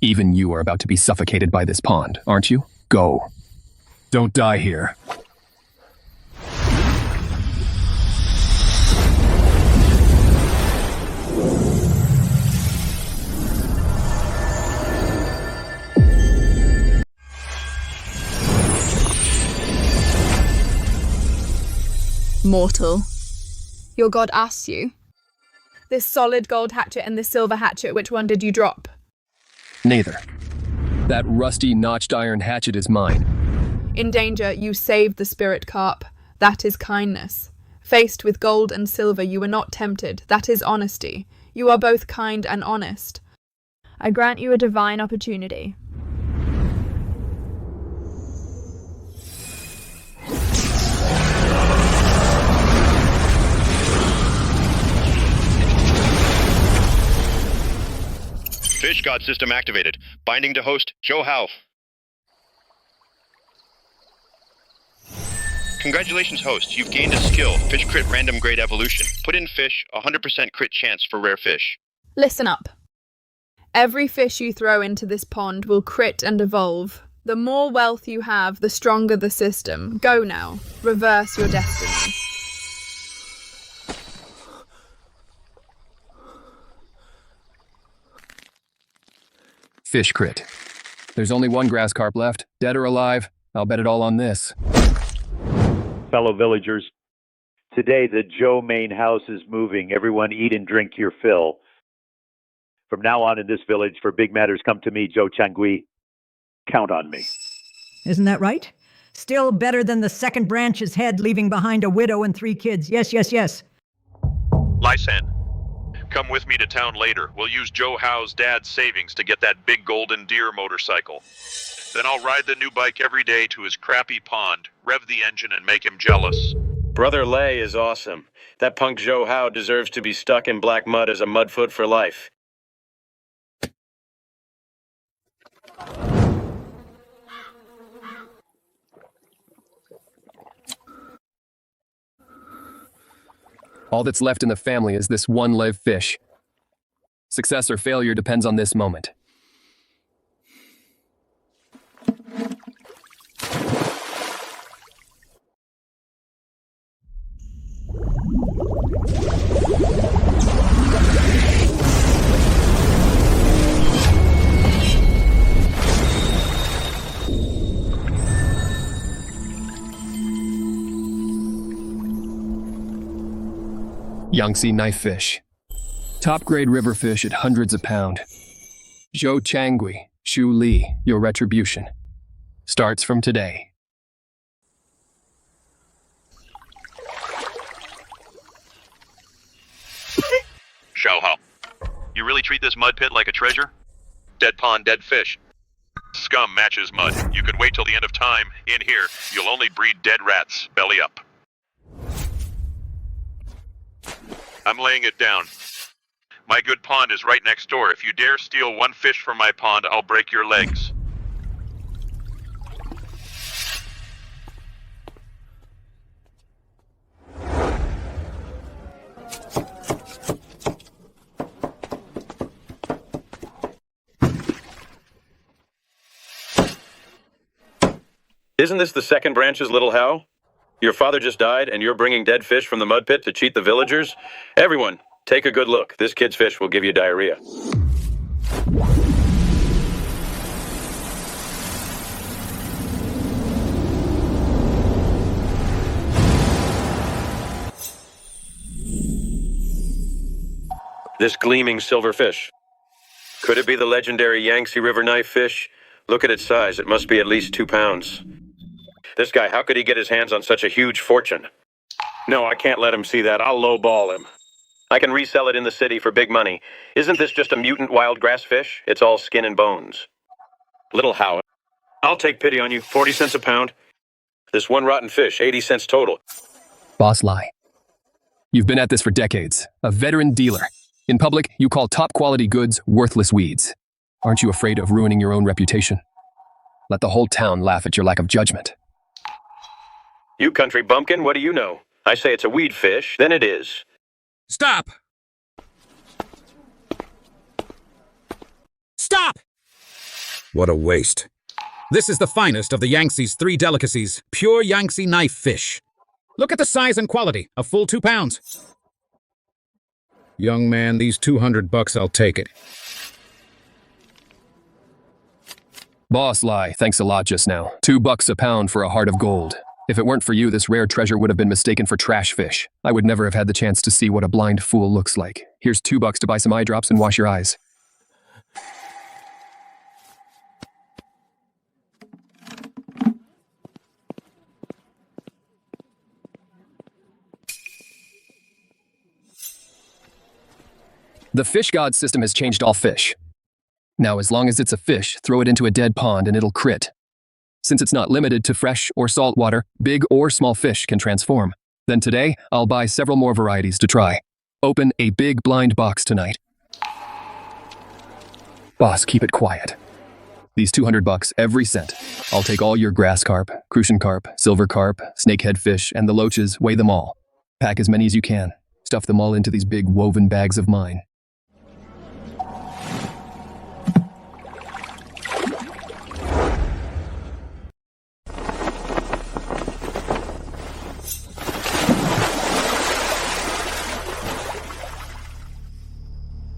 Even you are about to be suffocated by this pond, aren't you? Go. Don't die here. Mortal, your god asks you, this solid gold hatchet and this silver hatchet, which one did you drop? Neither. That rusty, notched iron hatchet is mine. In danger, you saved the spirit carp. That is kindness. Faced with gold and silver, you were not tempted. That is honesty. You are both kind and honest. I grant you a divine opportunity. Fish God system activated. Binding to host Joe Howe. Congratulations, host. You've gained a skill, Fish Crit Random Grade Evolution. Put in fish, 100% crit chance for rare fish. Listen up. Every fish you throw into this pond will crit and evolve. The more wealth you have, the stronger the system. Go now. Reverse your destiny. Fish crit. There's only one grass carp left, dead or alive. I'll bet it all on this. Fellow villagers, today the Joe main house is moving. Everyone eat and drink your fill. From now on in this village, for big matters come to me, Joe Changui. Count on me. Isn't that right? Still better than the second branch's head leaving behind a widow and 3 kids. Yes, yes, yes. Lysan, come with me to town later. We'll use Joe Howe's dad's savings to get that big golden deer motorcycle. Then I'll ride the new bike every day to his crappy pond, rev the engine and make him jealous. Brother Lay is awesome. That punk Joe Howe deserves to be stuck in black mud as a mudfoot for life. All that's left in the family is this one live fish. Success or failure depends on this moment. Yangtze knife fish. Top grade river fish at hundreds a pound. Zhou Changui, Shu Li, your retribution. Starts from today. Xiao Hao, you really treat this mud pit like a treasure? Dead pond, dead fish. Scum matches mud. You could wait till the end of time. In here, you'll only breed dead rats, belly up. I'm laying it down. My good pond is right next door. If you dare steal one fish from my pond, I'll break your legs. Isn't this the second branch's little Howe? Your father just died, and you're bringing dead fish from the mud pit to cheat the villagers? Everyone, take a good look. This kid's fish will give you diarrhea. This gleaming silver fish. Could it be the legendary Yangtze River knife fish? Look at its size. It must be at least 2 pounds. This guy, how could he get his hands on such a huge fortune? No, I can't let him see that. I'll lowball him. I can resell it in the city for big money. Isn't this just a mutant wild grass fish? It's all skin and bones. Little Howe, I'll take pity on you. 40 cents a pound. This one rotten fish, 80 cents total. Boss Lai. You've been at this for decades, a veteran dealer. In public, you call top-quality goods worthless weeds. Aren't you afraid of ruining your own reputation? Let the whole town laugh at your lack of judgment. You country bumpkin, what do you know? I say it's a weed fish, then it is. Stop! Stop! What a waste. This is the finest of the Yangtze's 3 delicacies, pure Yangtze knife fish. Look at the size and quality, a full 2 pounds. Young man, these $200 I'll take it. Boss Lie, thanks a lot just now. $2 a pound for a heart of gold. If it weren't for you, this rare treasure would have been mistaken for trash fish. I would never have had the chance to see what a blind fool looks like. Here's $2 to buy some eye drops and wash your eyes. The fish god system has changed all fish. Now, as long as it's a fish, throw it into a dead pond and it'll crit. Since it's not limited to fresh or salt water, big or small fish can transform. Then today, I'll buy several more varieties to try. Open a big blind box tonight. Boss, keep it quiet. These $200 every cent. I'll take all your grass carp, crucian carp, silver carp, snakehead fish, and the loaches, weigh them all. Pack as many as you can. Stuff them all into these big woven bags of mine.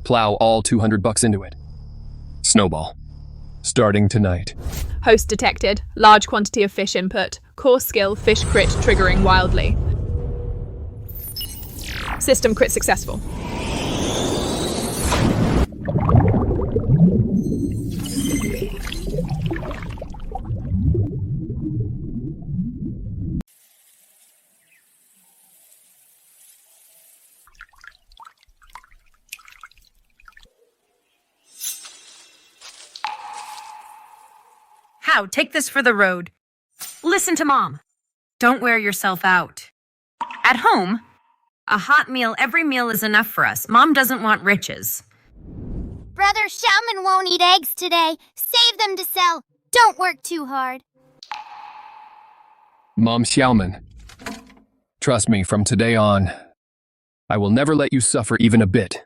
Plow all $200 into it. Snowball. Starting tonight. Host detected. Large quantity of fish input. Core skill, fish crit triggering wildly. System crit successful. Take this for the road. Listen to Mom. Don't wear yourself out. At home, a hot meal, every meal is enough for us. Mom doesn't want riches. Brother Xiaoman won't eat eggs today. Save them to sell. Don't work too hard. Mom Xiaoman. Trust me, from today on, I will never let you suffer even a bit.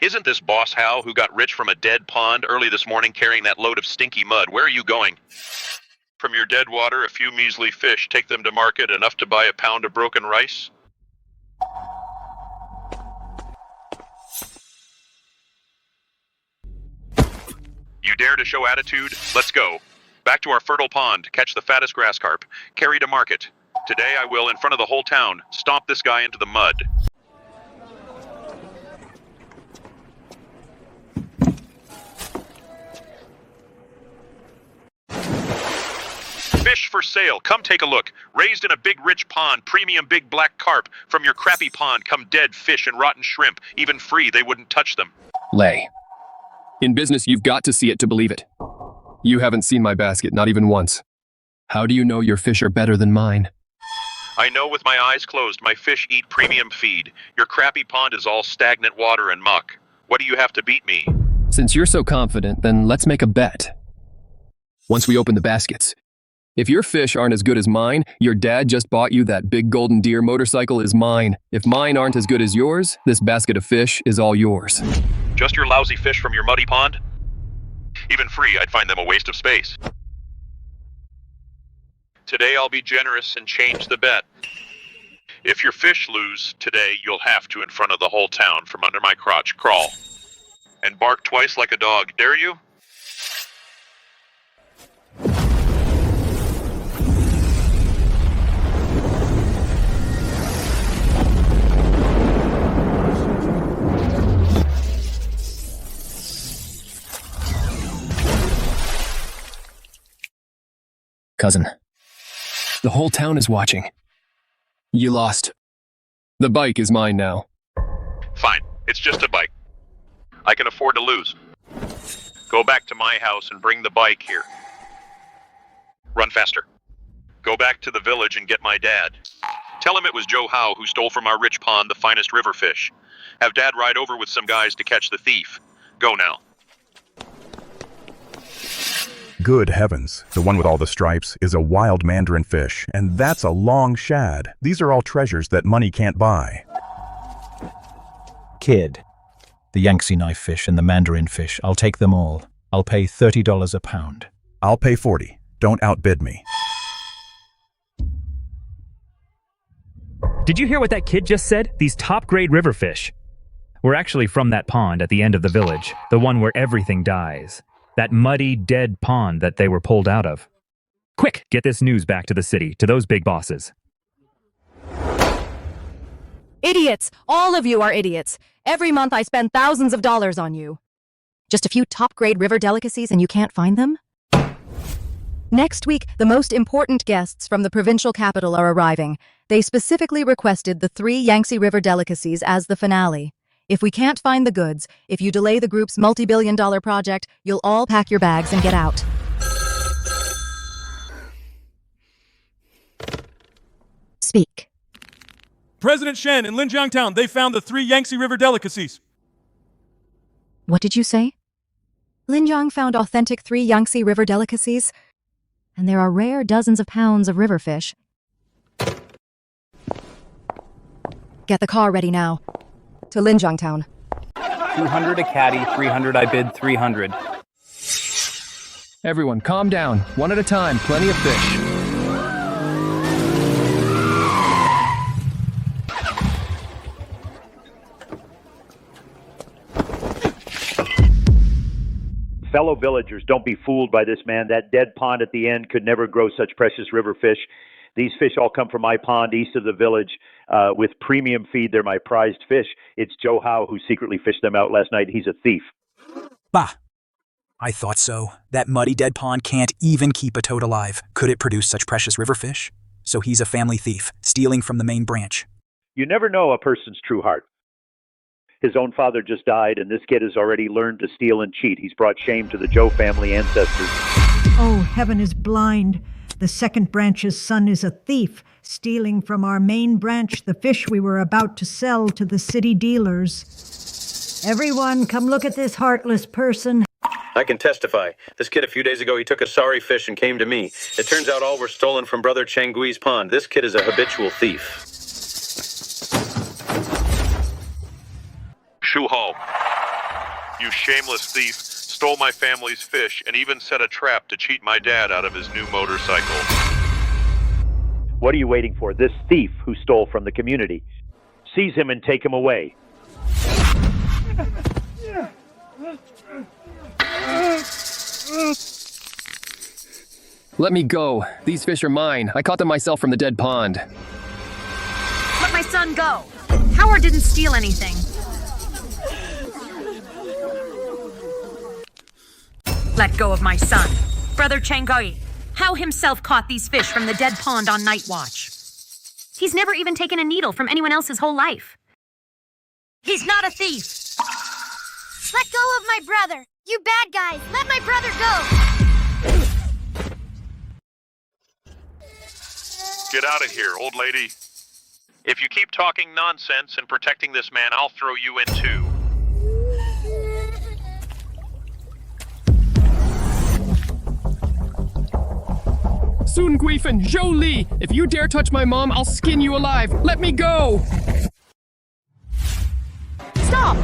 Isn't this Boss Hal who got rich from a dead pond early this morning carrying that load of stinky mud? Where are you going? From your dead water, a few measly fish, take them to market, enough to buy a pound of broken rice? You dare to show attitude? Let's go. Back to our fertile pond, catch the fattest grass carp, carry to market. Today I will, in front of the whole town, stomp this guy into the mud. Fish for sale. Come take a look. Raised in a big rich pond, premium big black carp. From your crappy pond come dead fish and rotten shrimp. Even free, they wouldn't touch them. Lay. In business, you've got to see it to believe it. You haven't seen my basket, not even once. How do you know your fish are better than mine? I know with my eyes closed, my fish eat premium feed. Your crappy pond is all stagnant water and muck. What do you have to beat me? Since you're so confident, then let's make a bet. Once we open the baskets, if your fish aren't as good as mine, your dad just bought you that big golden deer motorcycle is mine. If mine aren't as good as yours, this basket of fish is all yours. Just your lousy fish from your muddy pond? Even free, I'd find them a waste of space. Today I'll be generous and change the bet. If your fish lose, today you'll have to, in front of the whole town, from under my crotch, crawl. And bark twice like a dog, dare you? Cousin, the whole town is watching. You lost. The bike is mine now. Fine, it's just a bike. I can afford to lose. Go back to my house and bring the bike here. Run faster. Go back to the village and get my dad. Tell him it was Joe Howe who stole from our rich pond the finest river fish. Have Dad ride over with some guys to catch the thief. Go now. Good heavens, the one with all the stripes is a wild mandarin fish, and that's a long shad. These are all treasures that money can't buy. Kid, the Yangtze knife fish and the mandarin fish, I'll take them all. I'll pay $30 a pound. I'll pay 40. Don't outbid me. Did you hear what that kid just said? These top-grade river fish. We're actually from that pond at the end of the village, the one where everything dies. That muddy, dead pond that they were pulled out of. Quick, get this news back to the city, to those big bosses. Idiots! All of you are idiots. Every month I spend thousands of dollars on you. Just a few top-grade river delicacies and you can't find them? Next week, the most important guests from the provincial capital are arriving. They specifically requested the 3 Yangtze River delicacies as the finale. If we can't find the goods, if you delay the group's multi-billion-dollar project, you'll all pack your bags and get out. Speak. President Shen in Linjiang Town, they found the 3 Yangtze River delicacies. What did you say? Linjiang found authentic 3 Yangtze River delicacies? And there are rare dozens of pounds of river fish. Get the car ready now. To Linjiang Town. 200 a caddy, 300 I bid, 300. Everyone, calm down. One at a time. Plenty of fish. Fellow villagers, don't be fooled by this man. That dead pond at the end could never grow such precious river fish. These fish all come from my pond east of the village with premium feed. They're my prized fish. It's Joe Howe who secretly fished them out last night. He's a thief. Bah! I thought so. That muddy dead pond can't even keep a toad alive. Could it produce such precious river fish? So he's a family thief, stealing from the main branch. You never know a person's true heart. His own father just died, and this kid has already learned to steal and cheat. He's brought shame to the Joe family ancestors. Oh, heaven is blind. The second branch's son is a thief, stealing from our main branch the fish we were about to sell to the city dealers. Everyone, come look at this heartless person. I can testify. This kid a few days ago, he took a sorry fish and came to me. It turns out all were stolen from Brother Changui's pond. This kid is a habitual thief. Shu Ho, you shameless thief, stole my family's fish and even set a trap to cheat my dad out of his new motorcycle. What are you waiting for? This thief who stole from the community. Seize him and take him away. Let me go. These fish are mine. I caught them myself from the dead pond. Let my son go. Howard didn't steal anything. Let go of my son. Brother Changui. Hao himself caught these fish from the dead pond on night watch. He's never even taken a needle from anyone else his whole life. He's not a thief. Let go of my brother. You bad guys, let my brother go. Get out of here, old lady. If you keep talking nonsense and protecting this man, I'll throw you in too. Sun Guifan, Zhou Li! If you dare touch my mom, I'll skin you alive! Let me go! Stop!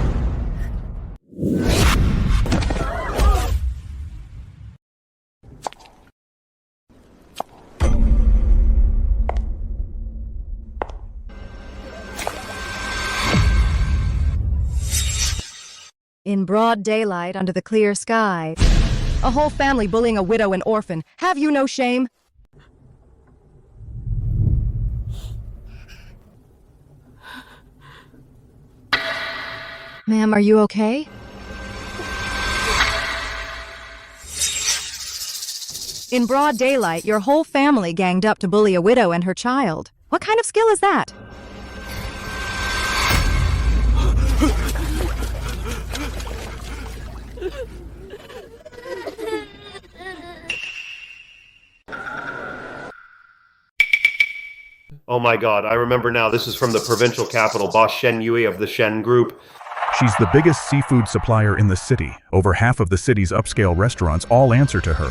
In broad daylight, under the clear sky. A whole family bullying a widow and orphan. Have you no shame? Ma'am, are you okay? In broad daylight, your whole family ganged up to bully a widow and her child. What kind of skill is that? Oh my god, I remember now. This is from the provincial capital, Boss Shen Yui of the Shen Group. She's the biggest seafood supplier in the city. Over half of the city's upscale restaurants all answer to her.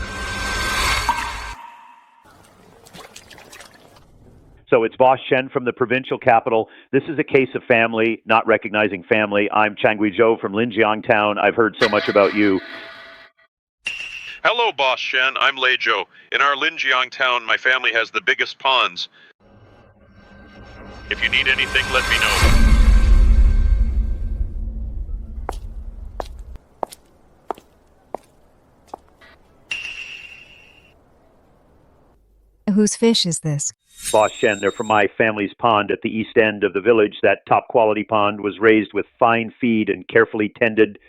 So it's Boss Shen from the provincial capital. This is a case of family, not recognizing family. I'm Changui Zhou from Linjiang Town. I've heard so much about you. Hello, Boss Shen. I'm Lei Zhou. In our Linjiang town, my family has the biggest ponds. If you need anything, let me know. Whose fish is this? Boss Shen, they're from my family's pond at the east end of the village. That top quality pond was raised with fine feed and carefully tended.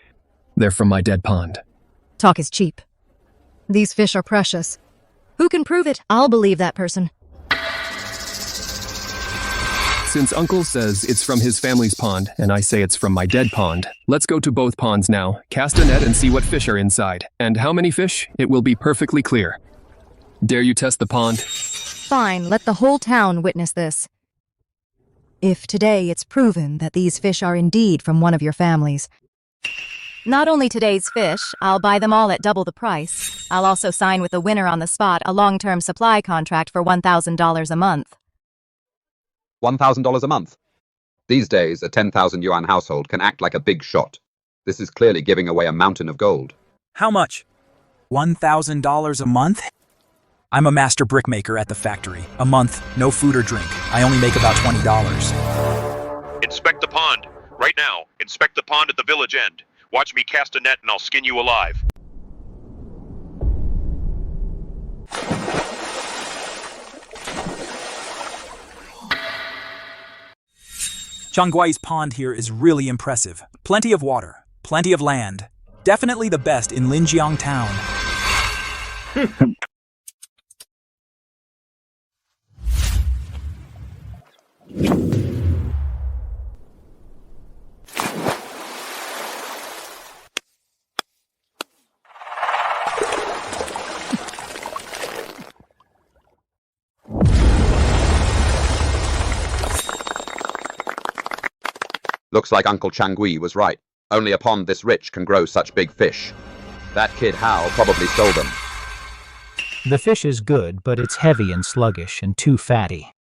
They're from my dead pond. Talk is cheap. These fish are precious. Who can prove it? I'll believe that person. Since Uncle says it's from his family's pond, and I say it's from my dead pond, let's go to both ponds now, cast a net and see what fish are inside. And how many fish? It will be perfectly clear. Dare you test the pond? Fine, let the whole town witness this. If today it's proven that these fish are indeed from one of your families, not only today's fish, I'll buy them all at double the price. I'll also sign with the winner on the spot a long-term supply contract for $1,000 a month. $1,000 a month? These days, a 10,000 yuan household can act like a big shot. This is clearly giving away a mountain of gold. How much? $1,000 a month? I'm a master brickmaker at the factory. A month, no food or drink. I only make about $20. Inspect the pond. Right now. Inspect the pond at the village end. Watch me cast a net and I'll skin you alive. Changgui's pond here is really impressive. Plenty of water, plenty of land. Definitely the best in Linjiang Town. Looks like Uncle Changui was right. Only a pond this rich can grow such big fish. That kid Hao probably stole them. The fish is good, but it's heavy and sluggish and too fatty.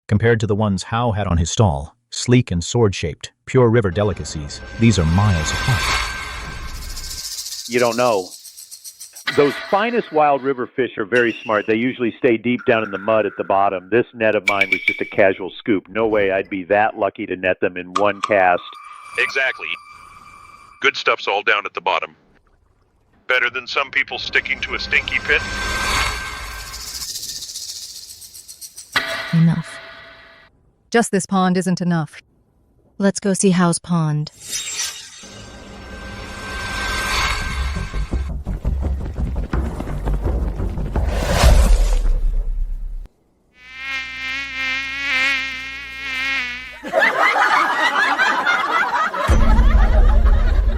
Compared to the ones Hao had on his stall, sleek and sword-shaped, pure river delicacies, these are miles apart. You don't know. Those finest wild river fish are very smart. They usually stay deep down in the mud at the bottom. This net of mine was just a casual scoop. No way I'd be that lucky to net them in one cast. Exactly. Good stuff's all down at the bottom. Better than some people sticking to a stinky pit. Enough. Just this pond isn't enough. Let's go see Hao's pond.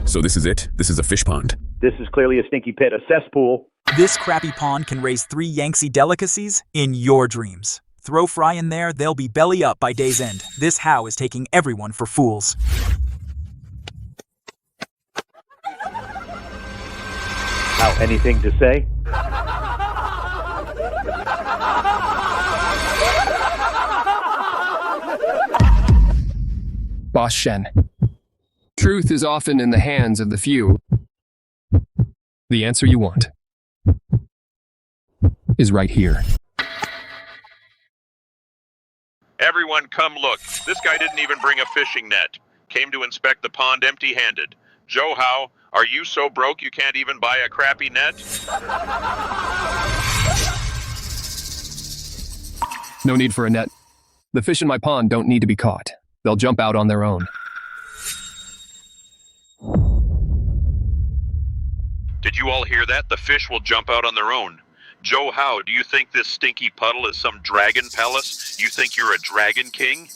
So this is it? This is a fish pond? This is clearly a stinky pit, a cesspool. This crappy pond can raise 3 Yangtze delicacies in your dreams. Throw fry in there, they'll be belly up by day's end. This Hao is taking everyone for fools. Now, anything to say? Boss Shen. Truth is often in the hands of the few. The answer you want is right here. Everyone come look. This guy didn't even bring a fishing net. Came to inspect the pond empty-handed. Joe Hao, are you so broke you can't even buy a crappy net? No need for a net. The fish in my pond don't need to be caught. They'll jump out on their own. Did you all hear that? The fish will jump out on their own. Joe Hao, do you think this stinky puddle is some dragon palace? You think you're a dragon king?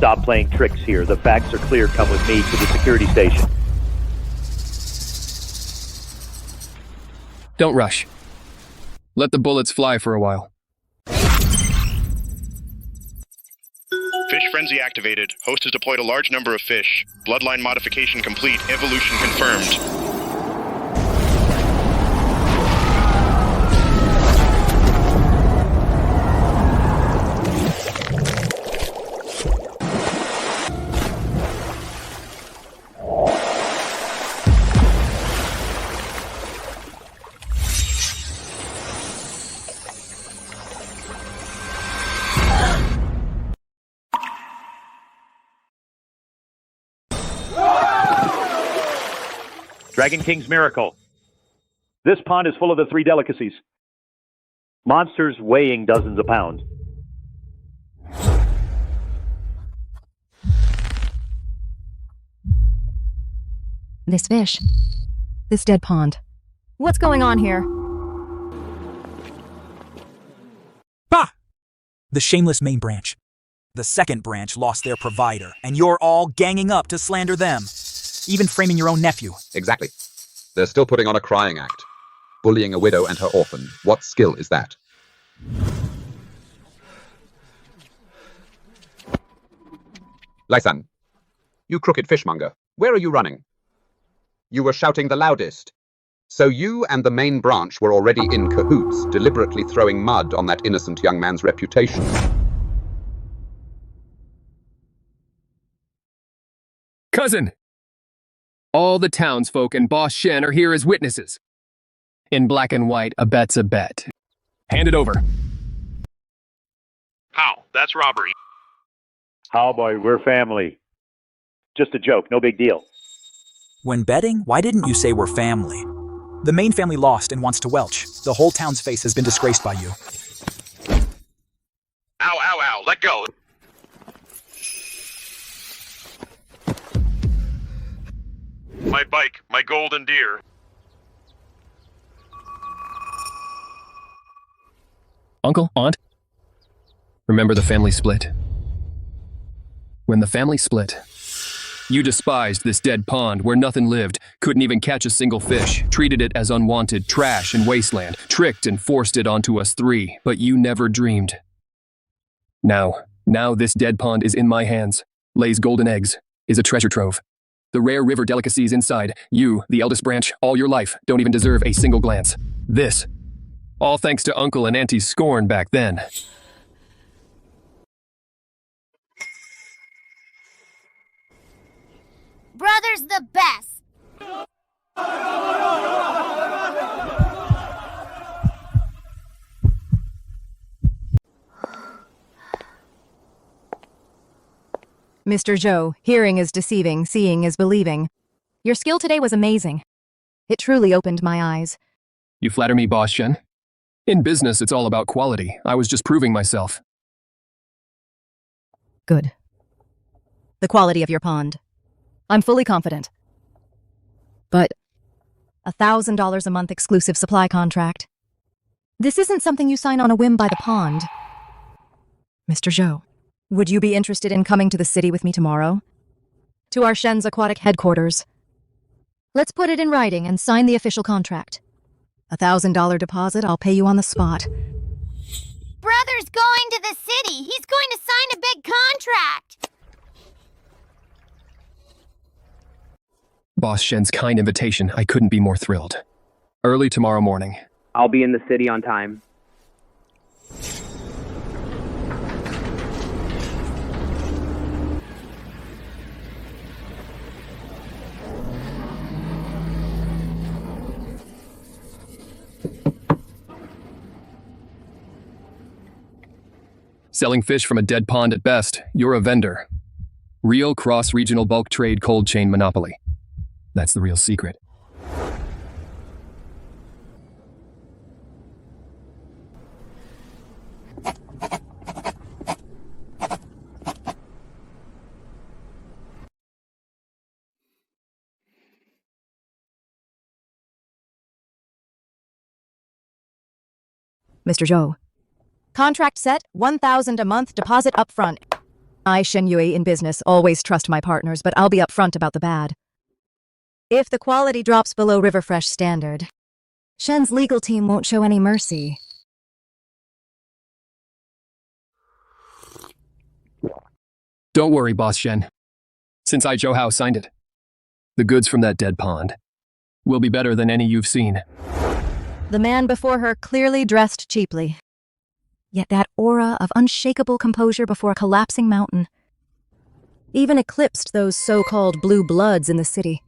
stop playing tricks here. The facts are clear. Come with me to the security station. Don't rush. Let the bullets fly for a while. Fish frenzy activated. Host has deployed a large number of fish. Bloodline modification complete. Evolution confirmed. Dragon King's Miracle. This pond is full of the three delicacies. Monsters weighing dozens of pounds. This fish. This dead pond. What's going on here? Bah! The shameless main branch. The second branch lost their provider, and you're all ganging up to slander them. Even framing your own nephew. Exactly. They're still putting on a crying act. Bullying a widow and her orphan. What skill is that? Lysan, you crooked fishmonger, where are you running? You were shouting the loudest. So you and the main branch were already in cahoots, deliberately throwing mud on that innocent young man's reputation. Cousin! All the townsfolk and Boss Shen are here as witnesses. In black and white, a bet's a bet. Hand it over. How? That's robbery. How, boy, we're family. Just a joke, no big deal. When betting, why didn't you say we're family? The main family lost and wants to welch. The whole town's face has been disgraced by you. Ow, ow, ow, let go. My bike, my golden deer. Uncle, aunt, remember the family split? When the family split, you despised this dead pond where nothing lived, couldn't even catch a single fish, treated it as unwanted trash and wasteland, tricked and forced it onto us three, but you never dreamed. Now this dead pond is in my hands, lays golden eggs, is a treasure trove. The rare river delicacies inside, you, the eldest branch, all your life, don't even deserve a single glance. This, all thanks to Uncle and Auntie's scorn back then. Brother's the best. Mr. Zhou, hearing is deceiving, seeing is believing. Your skill today was amazing. It truly opened my eyes. You flatter me, Boss Shen. In business, it's all about quality. I was just proving myself. Good. The quality of your pond. I'm fully confident. But $1,000 a month exclusive supply contract. This isn't something you sign on a whim by the pond. Mr. Zhou, would you be interested in coming to the city with me tomorrow? To our Shen's aquatic headquarters. Let's put it in writing and sign the official contract. $1,000 deposit, I'll pay you on the spot. Brother's going to the city. He's going to sign a big contract. Boss Shen's kind invitation, I couldn't be more thrilled. Early tomorrow morning. I'll be in the city on time. Selling fish from a dead pond at best, you're a vendor. Real cross-regional bulk trade cold chain monopoly. That's the real secret. Mr. Zhou. Contract set, $1,000 a month, deposit up front. I, Shen Yue, in business, always trust my partners, but I'll be upfront about the bad. If the quality drops below Riverfresh standard, Shen's legal team won't show any mercy. Don't worry, Boss Shen. Since I Zhou Hao signed it, the goods from that dead pond will be better than any you've seen. The man before her clearly dressed cheaply. Yet that aura of unshakable composure before a collapsing mountain even eclipsed those so-called blue bloods in the city.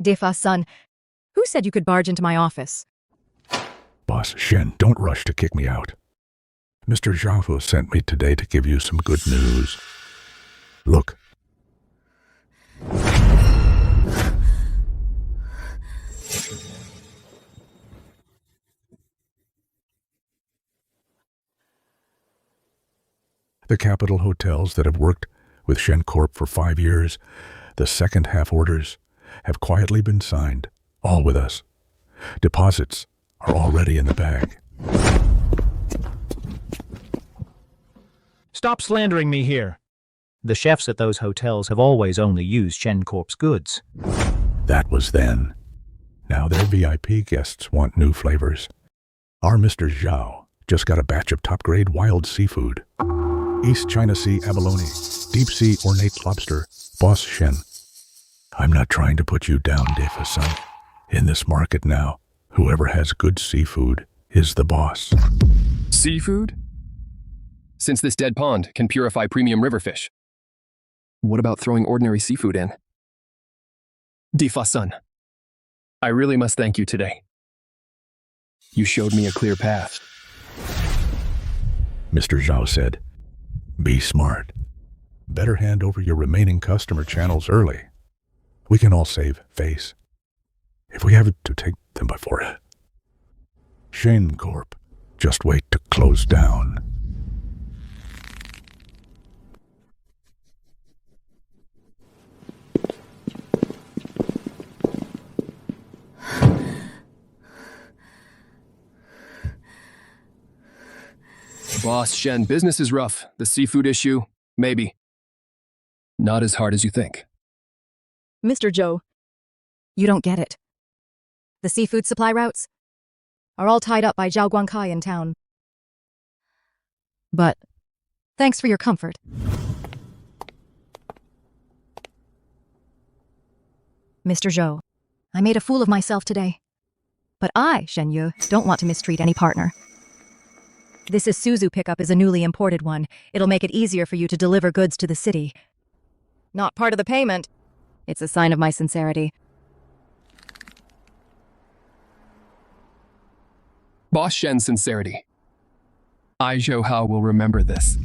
Defa son, who said you could barge into my office? Boss Shen, don't rush to kick me out. Mr. Zhao sent me today to give you some good news. Look. The Capital hotels that have worked with Shen Corp for 5 years, the second half orders, have quietly been signed, all with us. Deposits are already in the bag. Stop slandering me here. The chefs at those hotels have always only used Shen Corp's goods. That was then. Now their VIP guests want new flavors. Our Mr. Zhao just got a batch of top-grade wild seafood. East China Sea abalone, deep-sea ornate lobster, Boss Shen. I'm not trying to put you down, Defa-san. In this market now, whoever has good seafood is the boss. Seafood? Since this dead pond can purify premium river fish, what about throwing ordinary seafood in? Defa-san, I really must thank you today. You showed me a clear path. Mr. Zhao said, be smart. Better hand over your remaining customer channels early. We can all save face if we have to take them by force. Shen Corp, just wait to close down. Boss Shen, business is rough. The seafood issue, maybe. Not as hard as you think. Mr. Zhou, you don't get it. The seafood supply routes are all tied up by Zhao Guangkai in town. But thanks for your comfort. Mr. Zhou, I made a fool of myself today. But I, Shen Yu, don't want to mistreat any partner. This Isuzu pickup is a newly imported one. It'll make it easier for you to deliver goods to the city. Not part of the payment. It's a sign of my sincerity. Boss Shen's sincerity. I Zhou Hao will remember this.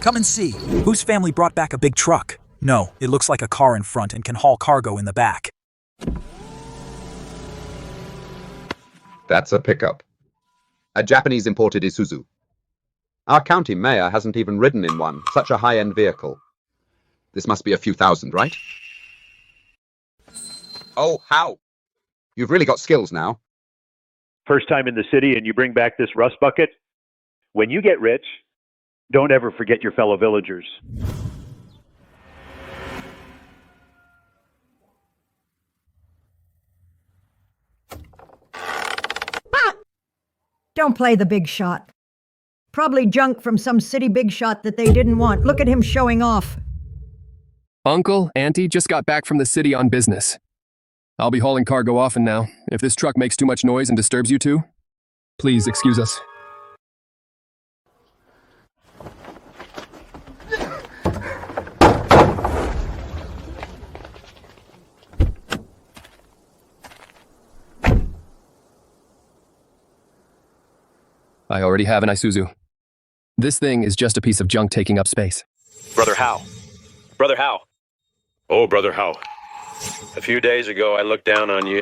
Come and see. Whose family brought back a big truck? No, it looks like a car in front and can haul cargo in the back. That's a pickup. A Japanese imported Isuzu. Our county mayor hasn't even ridden in one, such a high-end vehicle. This must be a few thousand, right? Oh, how? You've really got skills now. First time in the city and you bring back this rust bucket? When you get rich, don't ever forget your fellow villagers. Don't play the big shot. Probably junk from some city big shot that they didn't want. Look at him showing off. Uncle, Auntie just got back from the city on business. I'll be hauling cargo often now. If this truck makes too much noise and disturbs you two, please excuse us. I already have an Isuzu. This thing is just a piece of junk taking up space. Brother Hao. Brother Hao. Oh, Brother Hao. A few days ago, I looked down on you.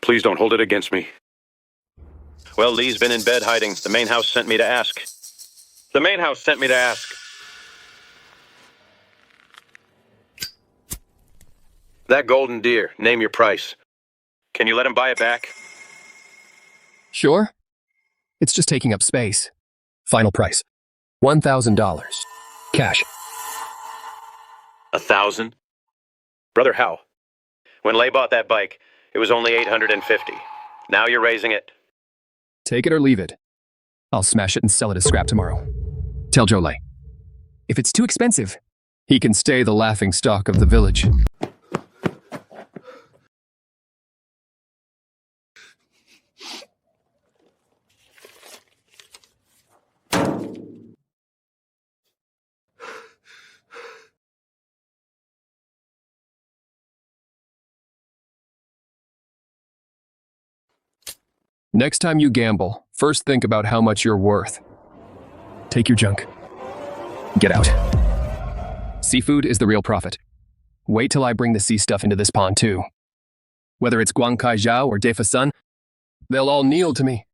Please don't hold it against me. Well, Lee's been in bed hiding. The main house sent me to ask. The main house sent me to ask. That golden deer, name your price. Can you let him buy it back? Sure. It's just taking up space. Final price. $1,000. Cash. 1,000? Brother Howe, when Lay bought that bike, it was only $850. Now you're raising it. Take it or leave it. I'll smash it and sell it as scrap tomorrow. Tell Joe Lay. If it's too expensive, he can stay the laughing stock of the village. Next time you gamble, first think about how much you're worth. Take your junk. Get out. Seafood is the real profit. Wait till I bring the sea stuff into this pond too. Whether it's Guang Kai Zhao or Defa Sun, they'll all kneel to me.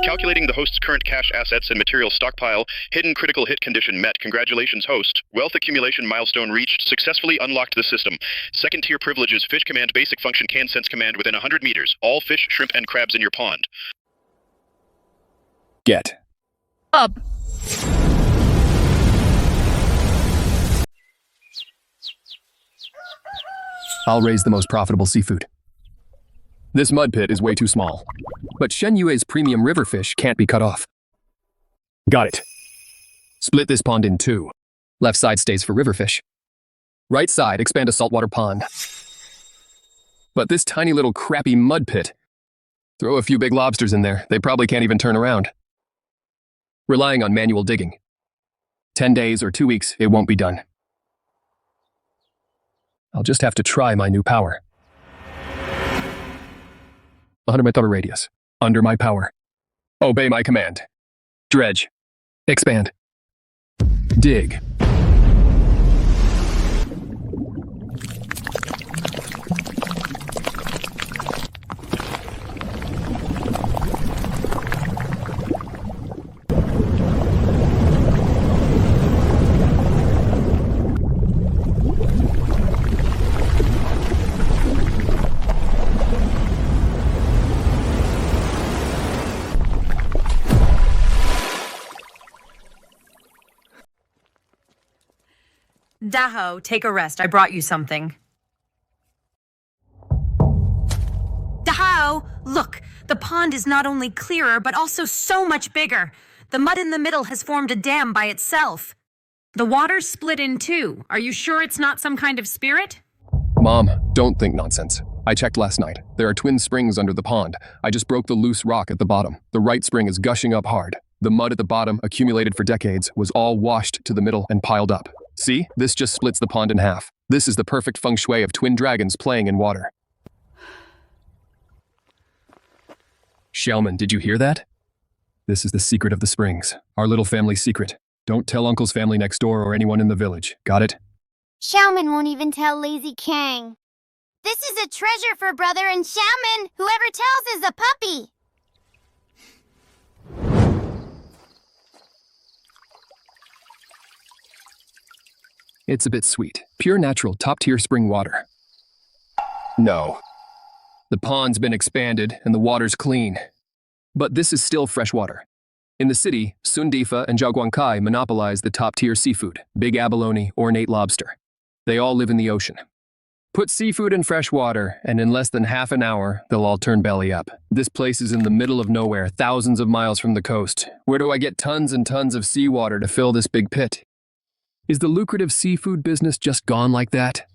Calculating the host's current cash assets and material stockpile. Hidden critical hit condition met. Congratulations, host. Wealth accumulation milestone reached. Successfully unlocked the system. Second tier privileges. Fish command basic function can sense command within 100 meters. All fish, shrimp, and crabs in your pond. Get up. I'll raise the most profitable seafood. This mud pit is way too small, but Shen Yue's premium river fish can't be cut off. Got it. Split this pond in two. Left side stays for river fish. Right side, expand a saltwater pond. But this tiny little crappy mud pit, throw a few big lobsters in there, they probably can't even turn around. Relying on manual digging. 10 days or 2 weeks, it won't be done. I'll just have to try my new power. 100 meter radius. Under my power. Obey my command. Dredge. Expand. Dig. Daho, take a rest. I brought you something. Daho, look. The pond is not only clearer, but also so much bigger. The mud in the middle has formed a dam by itself. The water's split in two. Are you sure it's not some kind of spirit? Mom, don't think nonsense. I checked last night. There are twin springs under the pond. I just broke the loose rock at the bottom. The right spring is gushing up hard. The mud at the bottom, accumulated for decades, was all washed to the middle and piled up. See? This just splits the pond in half. This is the perfect feng shui of twin dragons playing in water. Xiaoman, did you hear that? This is the secret of the springs. Our little family secret. Don't tell Uncle's family next door or anyone in the village. Got it? Xiaoman won't even tell Lazy Kang. This is a treasure for Brother and Xiaoman. Whoever tells is a puppy. It's a bit sweet. Pure natural, top-tier spring water. No. The pond's been expanded and the water's clean. But this is still fresh water. In the city, Sundifa and Zhaoguangcai monopolize the top-tier seafood, big abalone, ornate lobster. They all live in the ocean. Put seafood in fresh water, and in less than half an hour, they'll all turn belly up. This place is in the middle of nowhere, thousands of miles from the coast. Where do I get tons and tons of seawater to fill this big pit? Is the lucrative seafood business just gone like that?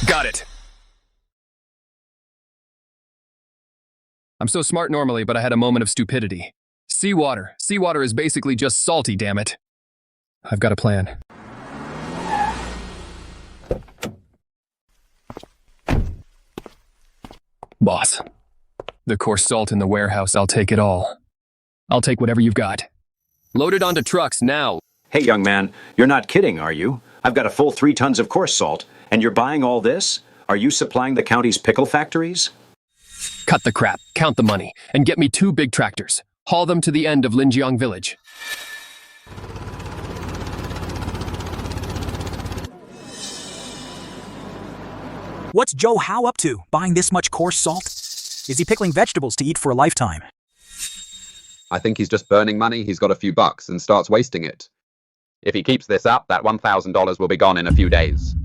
Got it. I'm so smart normally, but I had a moment of stupidity. Seawater. Seawater is basically just salty, damn it. I've got a plan. Boss. The coarse salt in the warehouse, I'll take it all. I'll take whatever you've got. Load it onto trucks now. Hey, young man, you're not kidding, are you? I've got a full 3 tons of coarse salt, and you're buying all this? Are you supplying the county's pickle factories? Cut the crap, count the money, and get me 2 big tractors. Haul them to the end of Linjiang Village. What's Joe Howe up to, buying this much coarse salt? Is he pickling vegetables to eat for a lifetime? I think he's just burning money. He's got a few bucks and starts wasting it. If he keeps this up, that $1,000 will be gone in a few days.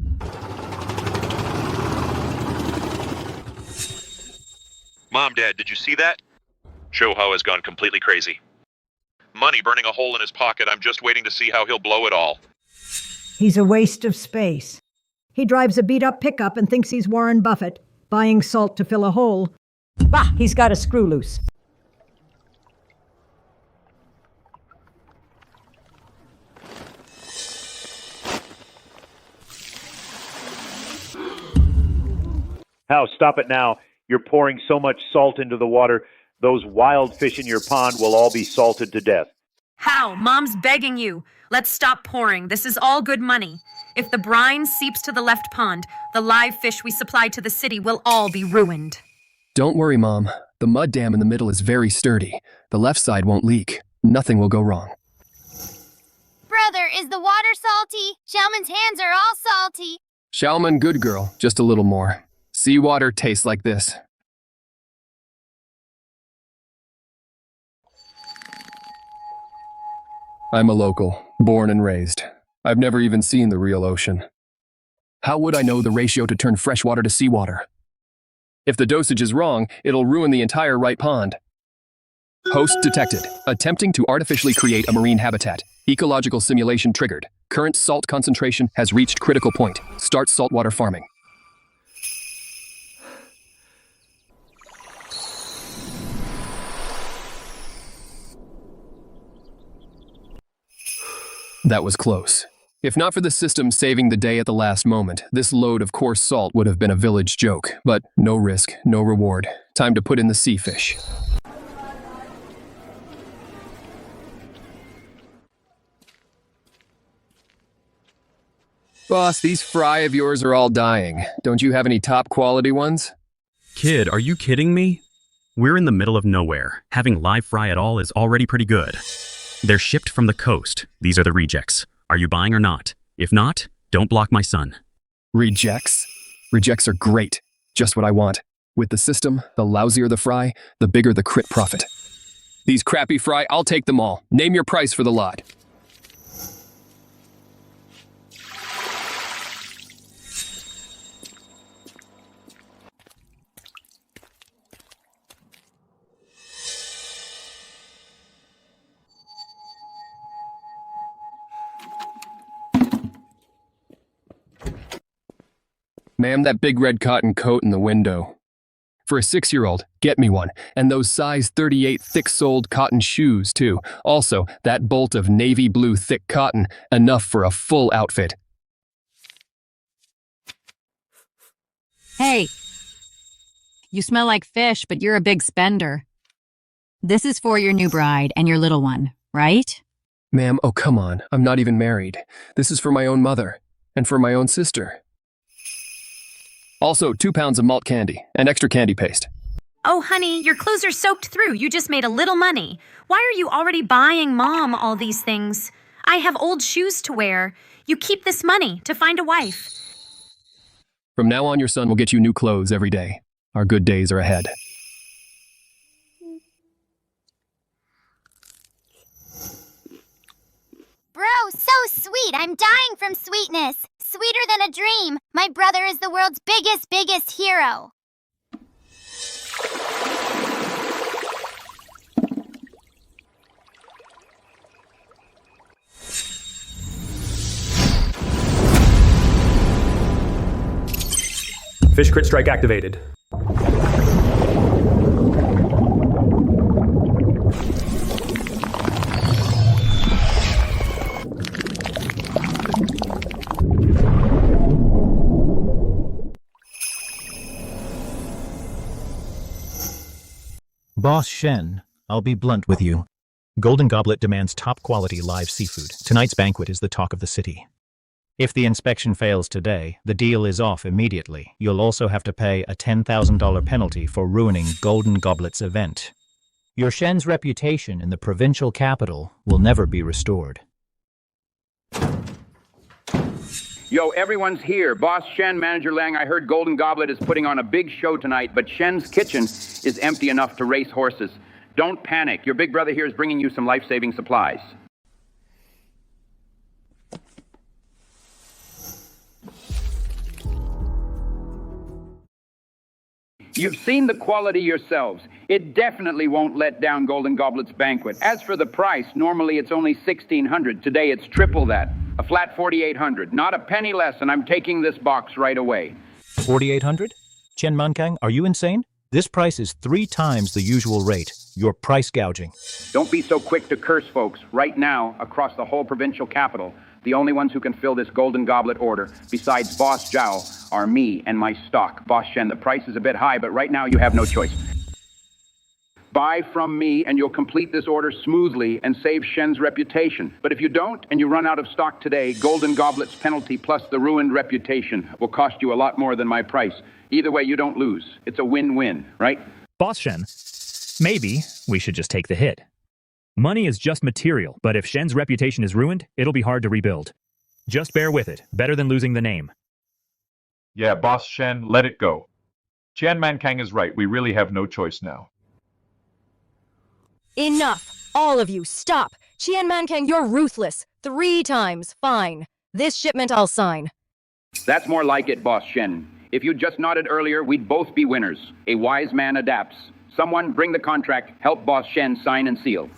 Mom, Dad, did you see that? Joe Howe has gone completely crazy. Money burning a hole in his pocket. I'm just waiting to see how he'll blow it all. He's a waste of space. He drives a beat-up pickup and thinks he's Warren Buffett, buying salt to fill a hole. Bah, he's got a screw loose. How? Stop it now. You're pouring so much salt into the water, those wild fish in your pond will all be salted to death. How? Mom's begging you. Let's stop pouring. This is all good money. If the brine seeps to the left pond, the live fish we supply to the city will all be ruined. Don't worry, Mom. The mud dam in the middle is very sturdy. The left side won't leak. Nothing will go wrong. Brother, is the water salty? Xiaoman's hands are all salty. Xiaoman, good girl. Just a little more. Seawater tastes like this. I'm a local, born and raised. I've never even seen the real ocean. How would I know the ratio to turn fresh water to seawater? If the dosage is wrong, it'll ruin the entire right pond. Host detected. Attempting to artificially create a marine habitat. Ecological simulation triggered. Current salt concentration has reached critical point. Start saltwater farming. That was close. If not for the system saving the day at the last moment, this load of coarse salt would have been a village joke. But no risk, no reward. Time to put in the sea fish. Boss, these fry of yours are all dying. Don't you have any top quality ones? Kid, are you kidding me? We're in the middle of nowhere. Having live fry at all is already pretty good. They're shipped from the coast. These are the rejects. Are you buying or not? If not, don't block my son. Rejects? Rejects are great. Just what I want. With the system, the lousier the fry, the bigger the crit profit. These crappy fry, I'll take them all. Name your price for the lot. Ma'am, that big red cotton coat in the window. For a 6-year-old, get me one. And those size 38 thick-soled cotton shoes, too. Also, that bolt of navy blue thick cotton, enough for a full outfit. Hey, you smell like fish, but you're a big spender. This is for your new bride and your little one, right? Ma'am, oh come on, I'm not even married. This is for my own mother, and for my own sister. Also, 2 pounds of malt candy, and extra candy paste. Oh, honey, your clothes are soaked through. You just made a little money. Why are you already buying Mom all these things? I have old shoes to wear. You keep this money to find a wife. From now on, your son will get you new clothes every day. Our good days are ahead. Bro, so sweet. I'm dying from sweetness. Sweeter than a dream. My brother is the world's biggest hero. Fish crit strike activated. Boss Shen, I'll be blunt with you. Golden Goblet demands top-quality live seafood. Tonight's banquet is the talk of the city. If the inspection fails today, the deal is off immediately. You'll also have to pay a $10,000 penalty for ruining Golden Goblet's event. Your Shen's reputation in the provincial capital will never be restored. Yo, everyone's here. Boss Shen, Manager Lang, I heard Golden Goblet is putting on a big show tonight, but Shen's kitchen is empty enough to race horses. Don't panic. Your big brother here is bringing you some life-saving supplies. You've seen the quality yourselves. It definitely won't let down Golden Goblet's banquet. As for the price, normally it's only $1,600. Today it's triple that. A flat $4,800. Not a penny less, and I'm taking this box right away. $4,800? Chen Mankang, are you insane? This price is 3 times the usual rate. You're price gouging. Don't be so quick to curse, folks. Right now, across the whole provincial capital, the only ones who can fill this Golden Goblet order, besides Boss Zhao, are me and my stock. Boss Shen, the price is a bit high, but right now you have no choice. Buy from me and you'll complete this order smoothly and save Shen's reputation. But if you don't and you run out of stock today, Golden Goblet's penalty plus the ruined reputation will cost you a lot more than my price. Either way, you don't lose. It's a win-win, right? Boss Shen, maybe we should just take the hit. Money is just material, but if Shen's reputation is ruined, it'll be hard to rebuild. Just bear with it. Better than losing the name. Yeah, Boss Shen, let it go. Chen Mankang is right. We really have no choice now. Enough! All of you, stop! Qian Mankang, you're ruthless. 3 times, fine. This shipment I'll sign. That's more like it, Boss Shen. If you'd just nodded earlier, we'd both be winners. A wise man adapts. Someone bring the contract, help Boss Shen sign and seal.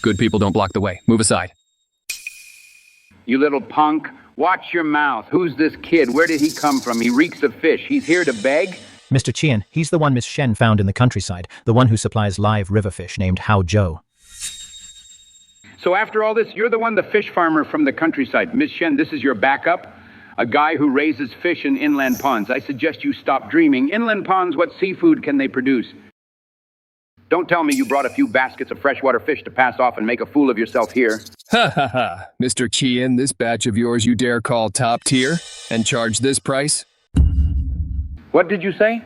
Good people don't block the way. Move aside. You little punk. Watch your mouth. Who's this kid? Where did he come from? He reeks of fish. He's here to beg? Mr. Qian, he's the one Miss Shen found in the countryside, the one who supplies live river fish named Hao Zhou. So after all this, you're the one, the fish farmer from the countryside. Miss Shen, this is your backup? A guy who raises fish in inland ponds. I suggest you stop dreaming. Inland ponds, what seafood can they produce? Don't tell me you brought a few baskets of freshwater fish to pass off and make a fool of yourself here. Ha ha ha. Mr. Qian, this batch of yours you dare call top tier and charge this price? What did you say?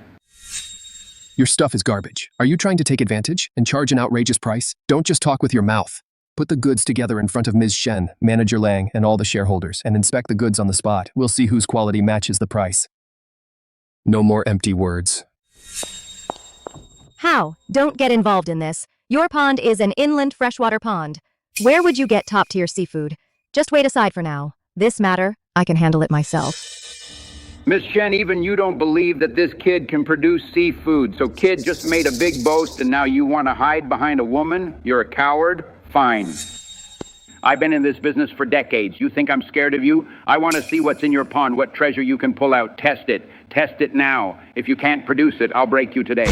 Your stuff is garbage. Are you trying to take advantage and charge an outrageous price? Don't just talk with your mouth. Put the goods together in front of Ms. Shen, Manager Lang, and all the shareholders, and inspect the goods on the spot. We'll see whose quality matches the price. No more empty words. How? Don't get involved in this. Your pond is an inland freshwater pond. Where would you get top-tier seafood? Just wait aside for now. This matter, I can handle it myself. Miss Shen, even you don't believe that this kid can produce seafood. So kid just made a big boast and now you want to hide behind a woman? You're a coward? Fine. I've been in this business for decades. You think I'm scared of you? I want to see what's in your pond, what treasure you can pull out. Test it. Test it now. If you can't produce it, I'll break you today.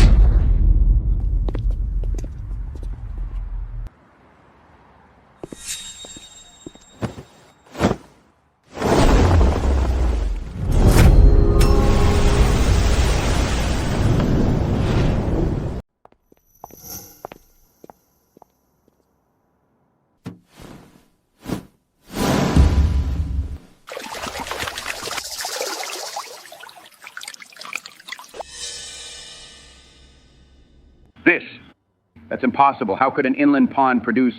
That's impossible. How could an inland pond produce...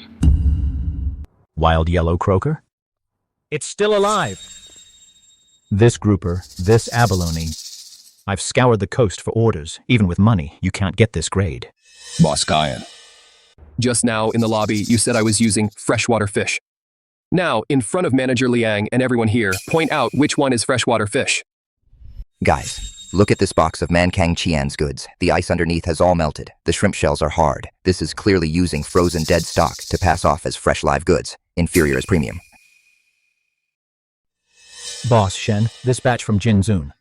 Wild yellow croaker? It's still alive. This grouper, this abalone. I've scoured the coast for orders. Even with money, you can't get this grade. Boss Guyan. Just now, in the lobby, you said I was using freshwater fish. Now, in front of Manager Liang and everyone here, point out which one is freshwater fish. Guys, look at this box of Mankang Qian's goods. The ice underneath has all melted. The shrimp shells are hard. This is clearly using frozen dead stock to pass off as fresh live goods. Inferior as premium. Boss Shen, this batch from Jinzun.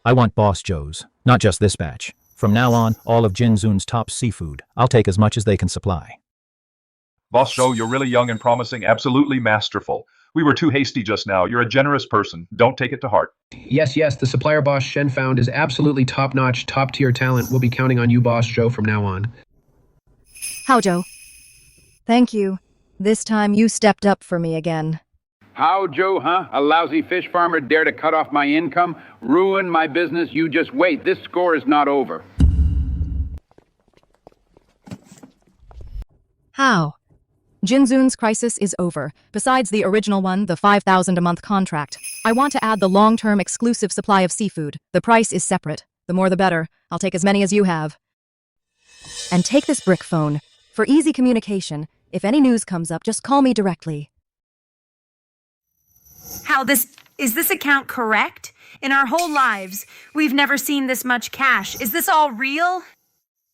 I want Boss Zhou's, not just this batch. From now on, all of Jinzun's top seafood. I'll take as much as they can supply. Boss Zhou, you're really young and promising, absolutely masterful. We were too hasty just now. You're a generous person. Don't take it to heart. Yes, the supplier boss Shen found is absolutely top-notch, top-tier talent. We'll be counting on you, Boss Joe, from now on. How, Joe? Thank you. This time you stepped up for me again. How, Joe, huh? A lousy fish farmer dare to cut off my income? Ruin my business? You just wait. This score is not over. How? Jinzun's crisis is over. Besides the original one, the $5,000 a month contract, I want to add the long-term exclusive supply of seafood. The price is separate. The more the better. I'll take as many as you have. And take this brick phone. For easy communication, if any news comes up, just call me directly. Is this account correct? In our whole lives, we've never seen this much cash. Is this all real?